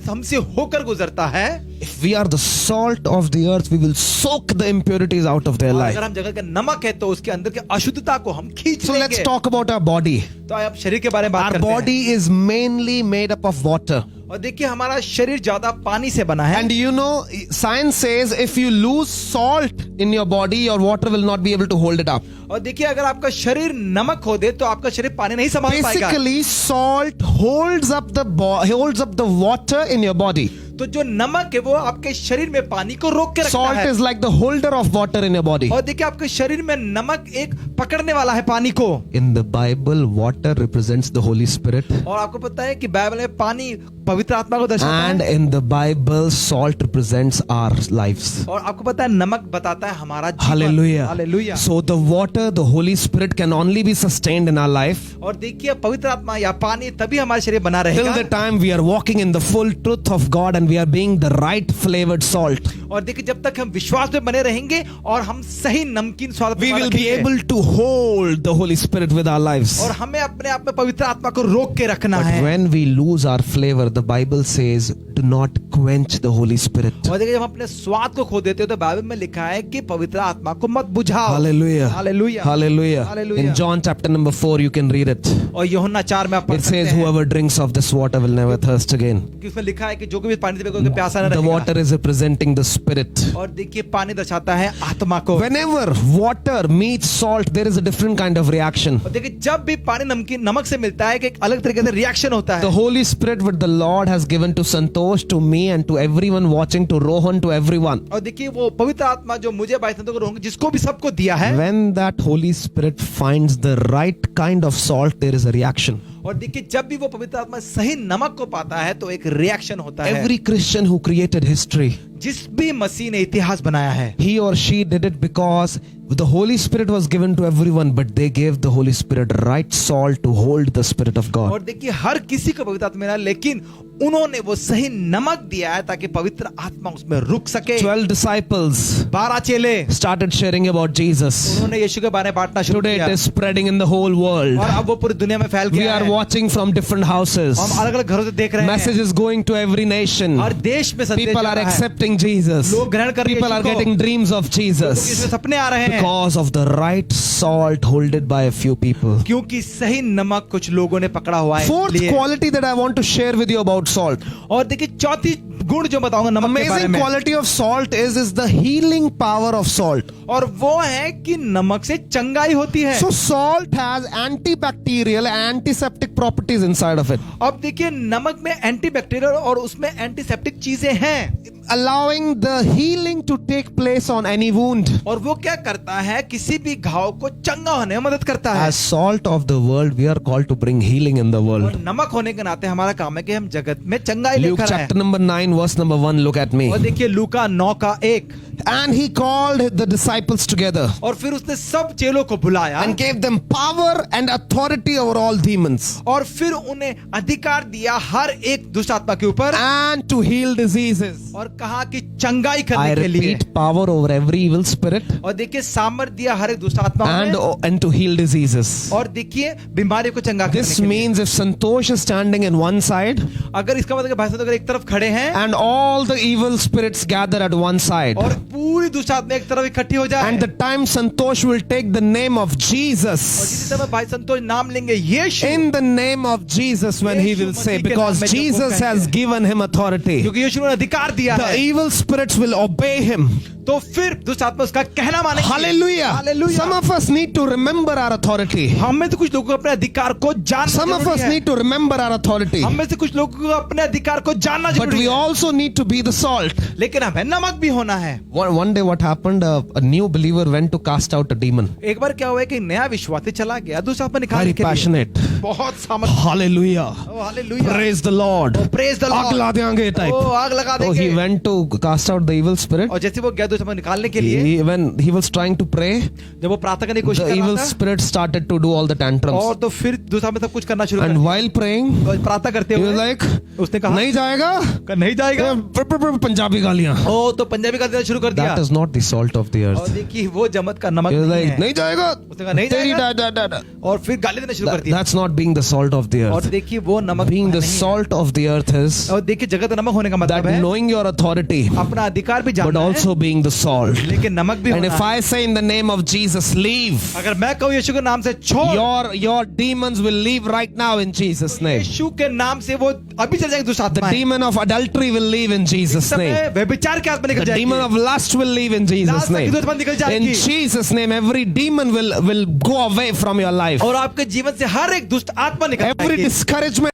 हमसे होकर गुजरता है, if we are the salt of the earth, we will soak the impurities out of their और life. अगर हम जगह का नमक है तो उसके अंदर के अशुद्धता को हम खींच So let's लेंगे। talk about our body. तो आप शरीर के बारे में बात Our करते हैं। body is mainly made up of water. और देखिए हमारा शरीर ज्यादा पानी से बना है। And you know, science says if you lose salt in your body, your water will not be able to hold it up. और देखिए अगर आपका शरीर नमक खो दे तो आपका शरीर पानी नहीं संभाल पाएगा। Basically, salt holds up the water in your body. तो जो नमक है वो आपके शरीर में पानी को रोक के रखता Salt है। is like the holder of water in your body. और देखिए आपके शरीर में नमक एक पकड़ने वाला है पानी को। In the Bible, water represents the Holy Spirit. और आपको पता है कि बाइबल में पानी पवित्र आत्मा को दर्शाता And है। in the Bible, salt represents our lives. और आपको पता है नमक बताता है हमारा जीवन। Hallelujah. Hallelujah. So the water, the Holy Spirit can only be sustained in our life और देखिए पवित्र आत्मा या पानी तभी हमारे शरीर बना till रहेगा the time we are walking in the full truth of God and we are being the right flavored salt. और देखिए जब तक हम विश्वास में बने रहेंगे और हम सही नमकीन स्वाद We में will be रखेंगे। able to hold the Holy Spirit with our lives. और हमें अपने आप में पवित्र आत्मा को रोक के रखना But है। when we lose our flavor, the Bible says, do not quench the Holy Spirit. और देखिए जब हम अपने स्वाद को खो देते हो तो बाइबल में लिखा है कि पवित्र आत्मा को मत बुझाओ। Hallelujah. Hallelujah. Hallelujah. Hallelujah. In John chapter number 4, you can read it. और यूहन्ना 4 में आप पढ़ It सकते says, हैं whoever drinks of this water will never thirst again. कि उसमें लिखा है कि जो कोई पानी से पिएगा उसको प्यासा न The रहेगा। water is representing the Spirit. और देखिए पानी दर्शाता है आत्मा को। Whenever water meets salt, there is a different kind of reaction. और देखिए जब भी पानी नमक से मिलता है कि एक अलग तरीके से रिएक्शन होता The है। Holy Spirit, which the Lord has given to Santosh Santosh, to me, and to everyone watching, to Rohan, to everyone. और देखिए वो पवित्र आत्मा जो मुझे भाई संतोष को रोहन जिसको भी सबको दिया है, When that Holy Spirit finds the right kind of salt, there is a reaction. और देखिए जब भी वो पवित्र आत्मा सही नमक को पाता है तो एक रिएक्शन होता है। Every Christian who created history, जिस भी मसीह ने इतिहास बनाया है, he or she did it because the Holy Spirit was given to everyone, but they gave the Holy Spirit right salt to hold the Spirit of God. और देखिए हर किसी को पवित्र आत्मा मिला, लेकिन उन्होंने वो सही नमक दिया है ताकि पवित्र आत्मा उसमें रुक सके। 12 disciples 12 चेले started sharing about Jesus. उन्होंने यीशु के बारे में बांटना शुरू Today किया it is spreading in the whole world. और अब वो पूरी दुनिया में फैल We गया are है। watching from different houses. हम अलग अलग घरों से देख रहे Message हैं। is going to every nation. हर देश में संदेश People जा are रहा है। accepting Jesus. लोग ग्रहण कर रहे हैं People are यीशु को। getting dreams of इसमें Jesus सपने आ रहे हैं because of the right salt holded by a few people. क्योंकि सही नमक कुछ लोगों ने पकड़ा हुआ है। Fourth इसलिए। quality that I want to share with you about salt. और देखिए चौथी गुण जो बताऊंगा नमक के बारे Amazing में, quality of salt is the healing power of salt. और वो है कि नमक से चंगाई होती है। So salt has antibacterial, antiseptic properties inside of it, अब देखिए नमक में एंटीबैक्टीरियल और उसमें एंटीसेप्टिक चीजें हैं, allowing the healing to take place on any wound. और वो क्या करता है, किसी भी घाव को चंगा होने में मदद करता है। As salt of the world, we are called to bring healing in the और world. नमक होने के नाते हमारा काम है कि हम जगत में चंगाई Luke लेकर आए। chapter number 9 verse number 1, look at me. और देखिए लूका 9:1, And he called the disciples together और फिर उसने सब चेलों को बुलाया and gave them power and authority over all demons और फिर उन्हें अधिकार दिया हर एक दुष्ट आत्मा के ऊपर, and to heal diseases. और कहा कि चंगाई I करने के लिए। repeat, power over every evil spirit और देखिए सामर्थ दिया हर एक दुष्ट आत्मा and to heal diseases. और देखिए बीमारी को चंगा करने This के लिए। means if Santosh is standing in one side अगर इसका मतलब भाई साहब अगर एक तरफ खड़े हैं and all the evil spirits gather at one side, और पूरी दुष्ट आत्मा एक तरफ इकट्ठी हो जाए, and the time Santosh will take the name of और Jesus, जिस समय भाई संतोष नाम लेंगे यीशु, in the name of Jesus, when he will say, because Jesus has given him authority, क्योंकि यीशु ने अधिकार दिया the है, evil spirits will obey him. तो फिर दुष्ट आत्मा उसका कहना मानेंगे। Hallelujah. Hallelujah. Some of us need to remember our authority. हमें तो कुछ लोगों को अपने अधिकार को जानना Some of जरूरी us है। need to remember our authority. हम में से कुछ लोगों को अपने अधिकार को जानना But जरूरी we है, also need to be the salt. लेकिन हमें नमक भी होना है। One day what happened, a new believer went to cast out a demon. एक बार क्या हुआ है कि नया विश्वासी चला गया दुष्ट आत्मा निकालने Very के लिए, passionate. बहुत सामर्थ। Hallelujah. Oh, hallelujah. Praise the Lord. Oh, praise the Lord. आग ला देंगे type. ओ आग लगा So he देंगे। went to cast out the evil spirit. और जैसे वो गया दुष्ट आत्मा निकालने के लिए, When he was trying to pray, जब वो प्रार्थना करने की कोशिश the कर evil रहा था, spirit started to do all the tantrums. और तो फिर दूसरा में सब कुछ करना शुरू कर And while praying, दिया। और प्रार्थना करते he was हुए like, उसने कहा नहीं जाएगा, नहीं जाएगा। पंजाबी गालियां. ओ तो पंजाबी का देना शुरू कर दिया। That is not the salt of the और earth. देखिए वो जमत का नमक He was नहीं like, है। नहीं जाएगा. उसने कहा नहीं तेरी जाएगा। da. और फिर गाली देना शुरू कर दिया। That's not being the salt of the और earth. देखिए वो नमक Being the नहीं है। salt of the earth is और देखिए जगत का नमक होने का that मतलब है knowing your authority, अपना अधिकार भी but जानना है, also being the salt. लेकिन नमक भी And होना if है। I say in the name of Jesus, leave, अगर मैं कहूँ यीशु के नाम से छोड़, your demons will leave right now in Jesus' name. यीशु के नाम से वो अभी चल जाएंगे दुष्ट The आत्माएं। demon of adultery will leave in Jesus' समय name. व्यभिचार के आत्मा निकल The demon जाएगी। of lust will leave in Jesus' last तक name. की दुश्मन निकल In जाएगी। Jesus' name, every demon will go away from your life. और आपके जीवन से हर एक दुष्ट आत्मा निकल Every जाएगी। discouragement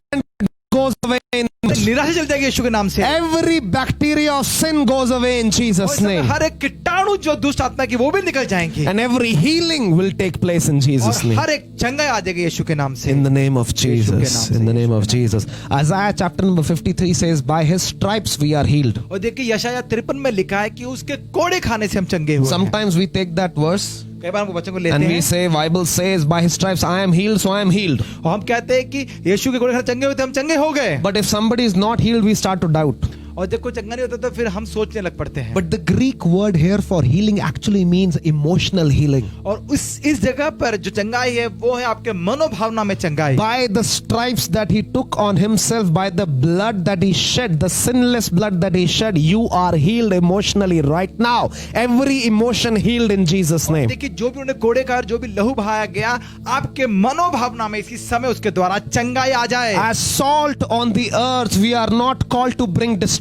goes away in निराशा चल जाएगी यीशु के नाम से। every bacteria of sin goes away in और Jesus' इस समय name. हर एक कीटाणु जो दुष्ट आत्मा की वो भी निकल जाएंगी। And every healing will take place in Jesus' और name. हर एक चंगाई आ जाएगी यीशु के नाम से। In the name of यीशु के Jesus. नाम से, In the name Yeshu of Jesus. Isaiah chapter number 53 says, by his stripes we are healed. और देखिए यशायाह 53 में लिखा है कि उसके कोड़े खाने से हम चंगे हुए हैं। Sometimes we take that verse कई बार हम बच्चों को लेते and we हैं say, Bible says, by his stripes I am healed, so I am healed. और हम कहते हैं कि यीशु के कोड़े खाने चंगे हुए थे, हम चंगे हो गए। But if somebody is not healed, we start to doubt. और जब कोई चंगा नहीं होता तो फिर हम सोचने लग पड़ते हैं। But the Greek word here for healing actually means emotional healing. और इस जगह पर जो चंगाई है वो है आपके मनोभावना में चंगाई। By the stripes that he took on himself, by the blood that he shed, the sinless blood that he shed, you are healed emotionally right now. Every emotion healed in Jesus' name. देखिए जो भी उन्हें कोड़े का जो भी लहू बहाया गया आपके मनोभावना में इसी समय उसके द्वारा चंगाई आ जाए। As salt on the earth, we are not called to bring destruction,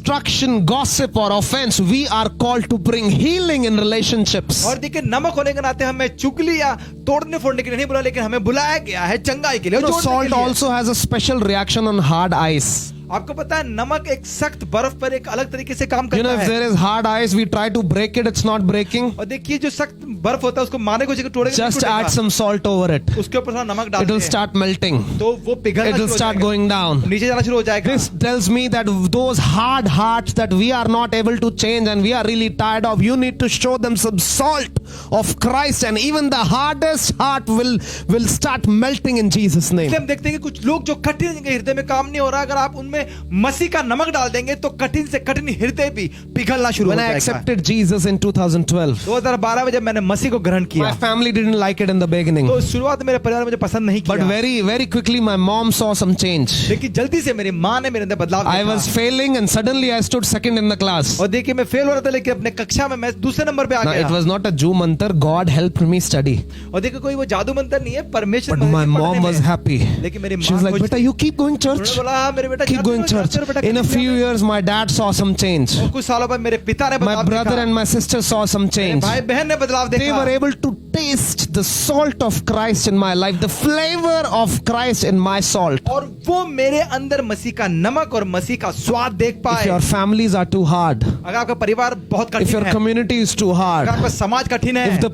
gossip or offense. We are called to bring healing in relationships. और देखिए नमक होने के नाते हमें चुगली या तोड़ने फोड़ने के लिए नहीं बुलाया, लेकिन हमें बुलाया गया है चंगाई के लिए। You know, जोड़ने के salt लिए। also has a special reaction on hard ice. आपको पता है नमक एक सख्त बर्फ पर एक अलग तरीके से काम You know, करता if है। there is hard ice, we try to break it, it's not breaking. और देखिए जो सख्त बर्फ होता है उसको मारने को तोड़ेगा Just add some salt over it. उसके ऊपर थोड़ा नमक It डालते will हैं start melting. तो वो पिघलना It will शुरू हो start जाएगा, going down. नीचे जाना शुरू हो जाएगा। This tells me that those hard hearts that we are not able to change and we are really tired of, you need to show them some salt of Christ, and even the hardest heart will start melting in Jesus' name. इसलिए हम देखते हैं कि कुछ लोग जो कठिन जिनके हृदय में काम नहीं हो रहा, अगर आप उनमें मसीह का नमक डाल देंगे तो कठिन से कठिन हृदय भी पिघलना शुरू हो When I जाएगा। accepted Jesus in 2012, 2012 में जब मैंने मसीह को ग्रहण my किया family didn't like it in the beginning, तो शुरुआत में मेरे परिवार मुझे पसंद नहीं but किया, very quickly my mom saw some change. लेकिन जल्दी से मेरी माँ ने मेरे अंदर बदलाव I देखा। was failing and suddenly I stood second in the class. और देखिए मैं फेल हो रहा था लेकिन अपने कक्षा में मैं दूसरे नंबर पे आ Now, it गया। was not a Jew mantra. God helped me study. और देखिए कोई वो जादू मंत्र नहीं है, परमेश्वर But मदद my की पढ़ने mom was में। happy. लेकिन मेरी She was माँ like, "Beta, you keep going church. उन्होंने बोला हाँ मेरे बेटा Keep जाते going रहो, church." जाते रहो बेटा, In a कलीसिया few में। years, my dad saw some change. और कुछ सालों बाद मेरे पिता ने My बदलाव brother देखा, and my sister saw some मेरे change. भाई बहन ने बदलाव They देखा। were able to taste the salt of Christ in my life, the flavor of Christ in my salt. और वो मेरे अंदर मसीह का नमक और मसीह का स्वाद देख If पाए। your families are too hard, अगर आपका परिवार बहुत if कठिन your है, community is too hard, अगर आपका समाज कठिन है, if the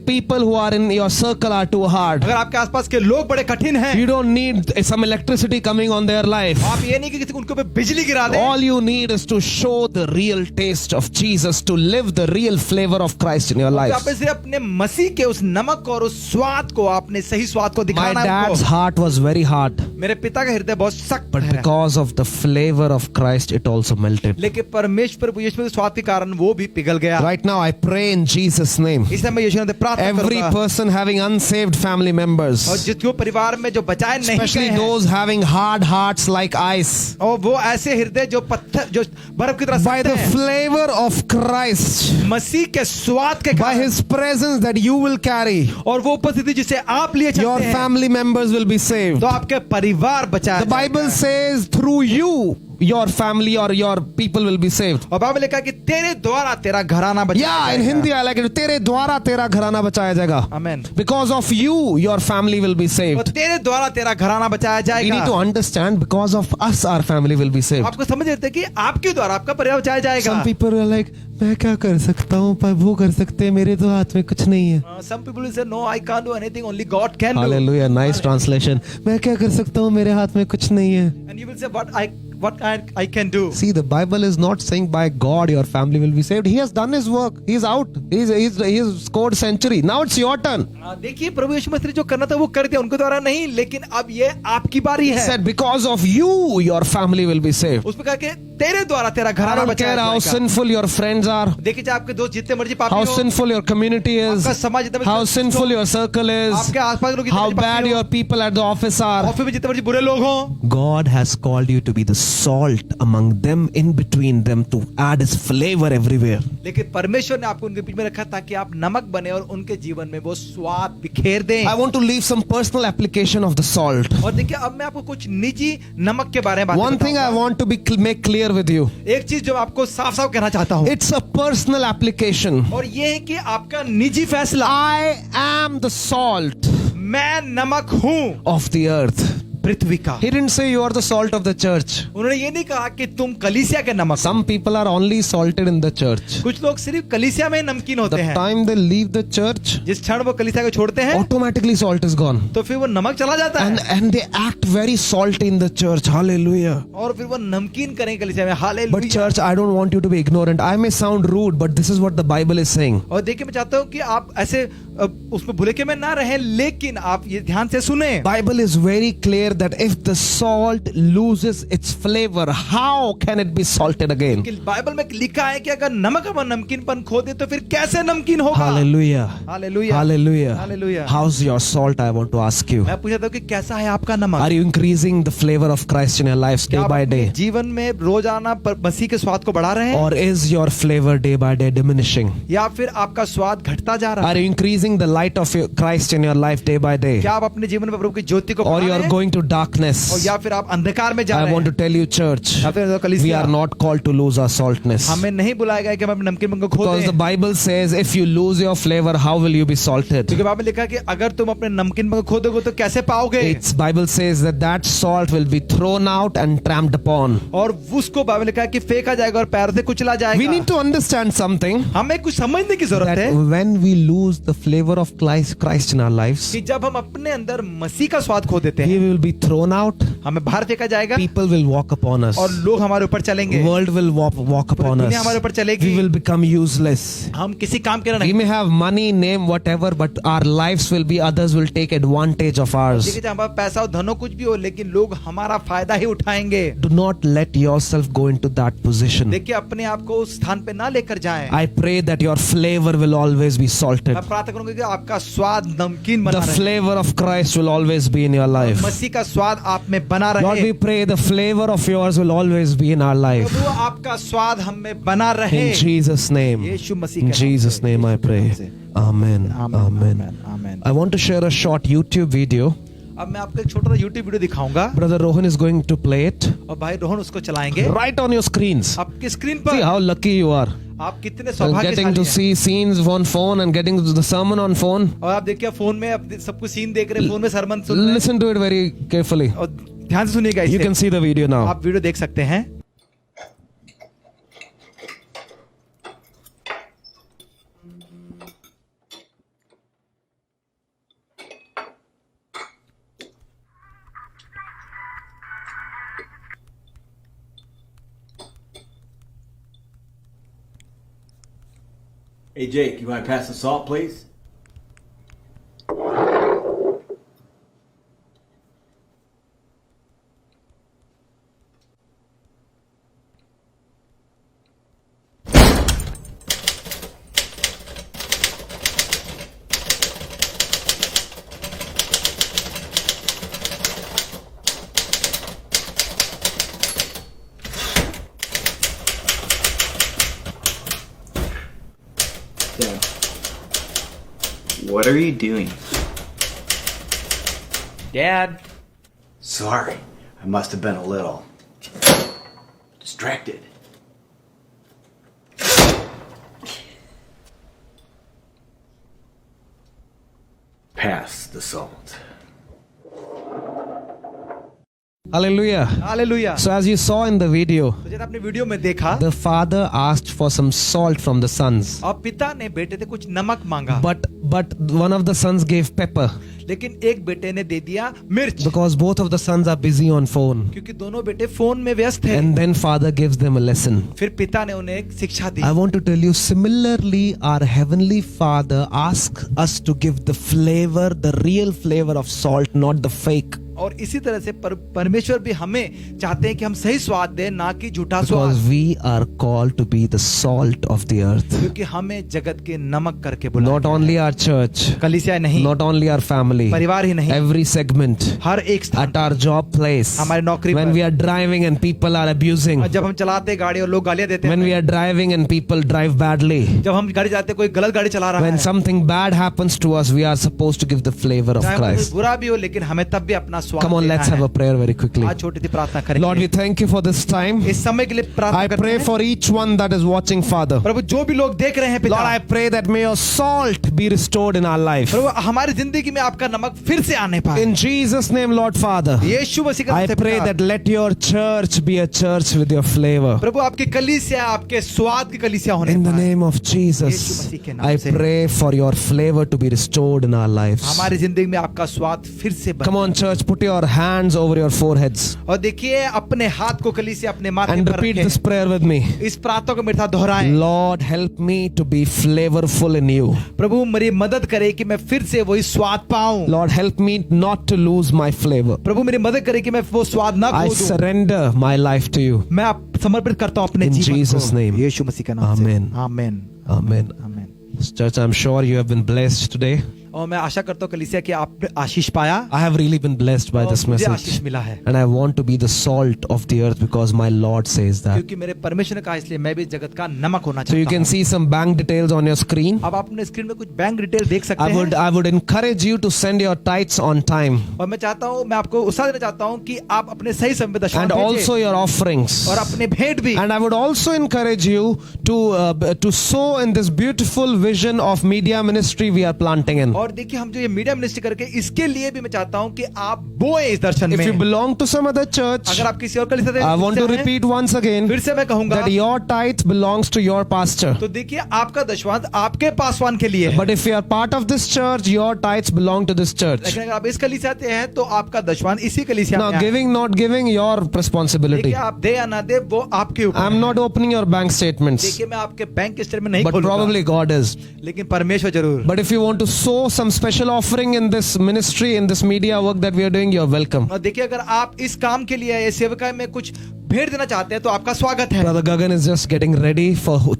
people who are in your circle are too hard, अगर आपके आसपास के लोग बड़े कठिन हैं, you don't need some electricity coming on their life. आप ये नहीं कि किसी को उनके ऊपर बिजली गिरा दें। All you need is to show the real taste of Jesus, to live the real flavor of Christ in your life. आप सिर्फ अपने मसीह के उस नमक और उस स्वाद को, आपने सही स्वाद को My दिखाना है dad's उनको। heart was very hard, मेरे पिता का हृदय बहुत सख्त but है, because of the flavor of Christ, it also melted. लेकिन परमेश्वर यीशु के स्वाद के कारण वो भी पिघल गया। Right now, I pray in Jesus' name. इसलिए मैं यीशु से प्रार्थना Every करूंगा, person having unsaved family और members, जो परिवार में जो बचाए नहीं especially गए हैं, those having hard hearts like ice, और वो ऐसे हृदय जो पत्थर जो बर्फ की तरह by सख्त the हैं, flavor of Christ, मसीह के स्वाद के by कारण, His presence that you will carry, और वो उपस्थिति जिसे आप लिए your चलते हैं, family members will be saved. तो आपके परिवार बचाया The Bible says through you, your family or your people will be saved. और बाइबल लिखा है कि तेरे द्वारा तेरा घराना बचाया Yeah, in Hindi I like it. तेरे द्वारा तेरा घराना बचाया जाएगा. आमेन। Because of you, your family will be और saved. तेरे द्वारा तेरा घराना बचाया We जाएगा। need to understand, because of us, our family will be saved. आपको समझ लेते हैं कि आपके द्वारा आपका परिवार बचाया जाएगा। Some people are like, मैं क्या कर सकता हूँ, पर वो कर सकते हैं, मेरे तो हाथ में कुछ नहीं है. Some people will say no, I can't do anything, only God can do. Hallelujah, nice translation. मैं क्या कर सकता हूँ, मेरे हाथ में कुछ नहीं है. And you will say what I can do. See, the Bible is not saying by God your family will be saved. He has done his work. He's out. He's scored century. Now it's your turn. देखिए प्रभु यीशु मसीह ने जो करना था वो कर दिया, उनके द्वारा नहीं, लेकिन अब ये आपकी बारी He है। said, because of you, your family will be saved. उसमें कहा कि तेरे द्वारा तेरा I घराना don't बचाया care how जाएगा। sinful your friends are, देखिए चाहे आपके दोस्त जितने मर्जी पापी how हो, sinful your community is, आपका समाज जितना how मर्जी sinful your circle is, आपके आसपास के लोग जितने how मर्जी bad पापी हो, your people at the office are. Office में जितने मर्जी बुरे लोग हों, God has called you to be the salt among them, in between them, to add his flavor everywhere. लेकिन परमेश्वर ने आपको उनके बीच में रखा ताकि आप नमक बने और उनके जीवन में वो स्वाद बिखेर दें। I want to leave some personal application of the salt. और देखिए अब मैं आपको कुछ निजी नमक के बारे में बात One thing I बताऊंगा। want to make clear with you. एक चीज जो आपको साफ साफ कहना चाहता हूँ, It's a personal application. और ये है कि आपका निजी फैसला। I am the salt मैं नमक हूँ of the earth. पृथ्वी का। He didn't say you are the salt of the church. उन्होंने ये नहीं कहा कि तुम कलीसिया के नमक हो। Some people are only salted in the church. कुछ लोग सिर्फ कलीसिया में नमकीन होते The हैं। time they leave the church, जिस क्षण वो कलीसिया को छोड़ते हैं automatically salt is gone. तो फिर वो नमक चला जाता है And they act very salty in the church. Hallelujah. और फिर वो नमकीन करेंगे कलीसिया में। But hallelujah. church, I don't want you to be ignorant. I may sound rude, but this is what the Bible is saying. और देखिए मैं चाहता हूँ कि आप ऐसे उसमें भुलेखे में ना रहें, लेकिन आप ये ध्यान से सुने। Bible is very clear that if the salt loses its flavor, how can it be salted again? कि बाइबल में लिखा है कि अगर नमक अपना नमकीनपन खो दे तो फिर कैसे नमकीन होगा। Hallelujah. Hallelujah. Hallelujah. Hallelujah. How's your salt? I want to ask you. मैं पूछता हूँ कि कैसा है आपका नमक। Are you increasing the flavor of Christ in your lives क्या day आप by अपने day? जीवन में रोजाना मसीह के स्वाद को बढ़ा रहे हैं, Or is your flavor day by day diminishing? या फिर आपका स्वाद घटता जा रहा Are है? you increasing refusing the light of Christ in your life day by day, क्या आप अपने जीवन में प्रभु की ज्योति को or पा you रहे are हैं? going to darkness, और या फिर आप अंधकार में जा I रहे want to हैं? tell you, church, या फिर we कलीसिया, are not called to lose our saltness. हमें नहीं बुलाया गया कि हम अपने नमकीन को खो Because the दें, Bible says, if you lose your flavor, how will you be salted? क्योंकि बाइबल में लिखा है कि अगर तुम अपने नमकीन को खो दोगे तो कैसे पाओगे? It's Bible says that salt will be thrown out and trampled upon. और उसको बाइबल में लिखा है कि फेंका जाएगा और पैर से कुचला We जाएगा। need to understand something, हमें कुछ समझने की जरूरत that है when we lose the flavor of Christ in our lives, कि जब हम अपने अंदर मसीह का स्वाद खो देते He हैं, will be thrown out, हमें बाहर फेंका जाएगा people will walk upon us, और लोग हमारे ऊपर चलेंगे, world will walk upon दुनिया हमारे us, ऊपर चलेगी, we will become useless. हम किसी काम के We नहीं। may have money, name, whatever, but our lives will be, others will take advantage of ours. देखिए चाहे हमारे पैसा हो, धन हो, कुछ भी हो, लेकिन लोग हमारा फायदा ही उठाएंगे। Do not let yourself go into that position. देखिए अपने आप को उस स्थान पे ना लेकर जाएं। I pray that your flavor will always be salted. मैं प्रार्थना करूंगा कि आपका स्वाद नमकीन बना The रहे, flavor of Christ will always be in your life. मसीह का स्वाद आप में बना Lord, रहे। we pray the flavor of yours will always be in our life. प्रभु आपका स्वाद हम में बना रहे। In Jesus' name. Yeshu Masih In के नाम Jesus' से, name I यीशु के pray. नाम से। Amen. आमीन, Amen. आमीन, आमीन। I want to share a short YouTube video. अब मैं आपको एक छोटा सा YouTube वीडियो दिखाऊंगा Brother Rohan is going to play it और भाई रोहन उसको चलाएंगे right on your screens. आपकी स्क्रीन See पर। how lucky you are. आप कितने And getting सौभाग्यशाली to हैं। see scenes on phone and getting the sermon on phone. और आप देखिए फोन में आप सब कुछ सीन देख रहे हैं, फोन में सरमन सुन रहे हैं। Listen to it very carefully. और ध्यान से सुनिएगा You इसे। can see the video now. आप वीडियो देख सकते हैं। Hey Jake, you want to pass the salt, please? Dad, what are you doing? Dad. Sorry, I must have been a little distracted. Pass the salt. Hallelujah. Hallelujah. So as you saw in the video, तो जैसे आपने video में देखा, the father asked for some salt from the sons. और पिता ने बेटे से कुछ नमक मांगा, But one of the sons gave pepper लेकिन एक बेटे ने दे दिया मिर्च, because both of the sons are busy on phone. क्योंकि दोनों बेटे फोन में व्यस्त थे। And then father gives them a lesson. फिर पिता ने उन्हें एक शिक्षा दी। I want to tell you, similarly, our heavenly father asks us to give the flavor, the real flavor of salt, not the fake. और इसी तरह से परमेश्वर भी हमें चाहते हैं कि हम सही स्वाद दें, ना कि झूठा Because स्वाद, we are called to be the salt of the earth. क्योंकि हमें जगत के नमक करके बुलाया Not गया only है। our church, कलीसिया नहीं, not only our family, परिवार ही नहीं, every segment, हर एक स्थान, at our job place, हमारी नौकरी when पर, we are driving and people are abusing, और जब हम चलाते हैं गाड़ी और लोग गालियां देते when we हैं, are driving and people drive badly, जब हम गाड़ी चलाते हैं कोई गलत गाड़ी चला रहा when है, something bad happens to us, we are supposed to give the flavor of चाहे वो कोई Christ. बुरा भी हो, लेकिन हमें तब भी अपना स्वाद Come on, देना let's have है। a prayer very quickly. आज छोटी सी प्रार्थना Lord, we करेंगे। thank you for this time. इस समय के लिए प्रार्थना I करते pray हैं। for each one that is watching, Father. प्रभु जो भी लोग देख रहे हैं पिता, Lord, I pray that may your salt be restored in our life. प्रभु हमारी जिंदगी में आपका नमक फिर से आने पाए। In Jesus' name, Lord Father, यीशु मसीह का I नाम से pray पिता, that let your church be a church with your flavor. प्रभु आपकी कलीसिया आपके स्वाद की कलीसिया होने In the पाए। name of यीशु Jesus, मसीह के नाम I से। pray for your flavor to be restored in our lives. हमारी जिंदगी में आपका स्वाद फिर से बने। Come on, church, put your hands over your foreheads और देखिए अपने हाथ को कलीसिया अपने माथे and पर repeat रखें। this prayer with me. इस प्रार्थना को मेरे साथ दोहराएं। Lord, help me to be flavorful in you. प्रभु मेरी मदद करे कि मैं फिर से वही स्वाद पाऊं। Lord, help me not to lose my flavor. प्रभु मेरी मदद करे कि मैं वो स्वाद ना I खो दूं। surrender my life to you. मैं आप समर्पित करता हूं अपने In जीवन Jesus' को name. यीशु मसीह का नाम से। Amen. आमीन। Amen. आमीन। Church, I'm sure you have been blessed today. और मैं आशा करता हूँ कलीसिया कि आपने आशीष पाया I have really been blessed by और this मुझे message. आशीष मिला है, And I want to be the salt of the earth because my Lord says that. क्योंकि मेरे परमेश्वर ने कहा, इसलिए मैं भी जगत का नमक होना So you चाहता can हूँ। see some bank details on your screen. अब आप अपने स्क्रीन में कुछ बैंक डिटेल देख सकते हैं। I would encourage you to send your tithes on time और मैं चाहता हूँ, मैं आपको उत्साह देना चाहता हूँ कि आप अपने सही समय पे दशमांश and भेजें also your offerings. और अपने भेंट भी। And I would also encourage you to sow in this beautiful vision of media ministry we are planting in. और देखिए, हम जो ये मीडिया मिनिस्ट्री करके, इसके लिए भी मैं चाहता हूँ कि आप बोए इस दर्शन If you में। belong to some other church, अगर आप किसी और कलीसिया से I want to हैं, repeat once again फिर से मैं कहूंगा that your tithe belongs to your pastor. तो देखिए, आपका दशमांश आपके पासवान के लिए है। But if you are part of this church, your tithes belong to this church. लेकिन अगर आप इस कलीसिया से हैं तो आपका दशमांश इसी कलीसिया Now, में है। giving, not giving, your responsibility. देखिए, आप दे या ना दे, वो आपके ऊपर I'm है। not opening your bank statements, देखिए, मैं आपके बैंक स्टेटमेंट नहीं but खोलूंगा, probably God is. लेकिन परमेश्वर जरूर। But if you want to sow some special offering in this ministry, in this media work that we are doing, you're welcome. और देखिए, अगर आप इस काम के लिए, ये सेवकाई में कुछ भेंट देना चाहते हैं तो आपका स्वागत है। Brother Gagan is just getting ready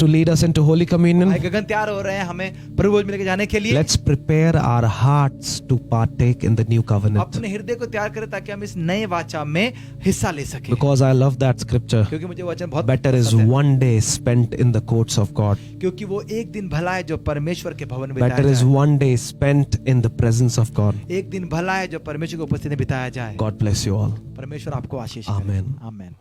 to lead us into Holy Communion. भाई गगन तैयार हो रहे हैं हमें प्रभु भोज में लेके जाने के लिए। Let's prepare our hearts to partake in the new covenant. अपने हृदय को तैयार करें ताकि हम इस नए वाचा में हिस्सा ले सकें। Because I love that scripture. क्योंकि मुझे वचन बहुत Better is पसंद है। one day spent in the courts of God. क्योंकि वो एक दिन भला है जो परमेश्वर के भवन में Better बिताया is जाए। one day spent in the presence of God. एक दिन भला है जो परमेश्वर की उपस्थिति में बिताया जाए। God bless you all. परमेश्वर आपको आशीष Amen. आमेन।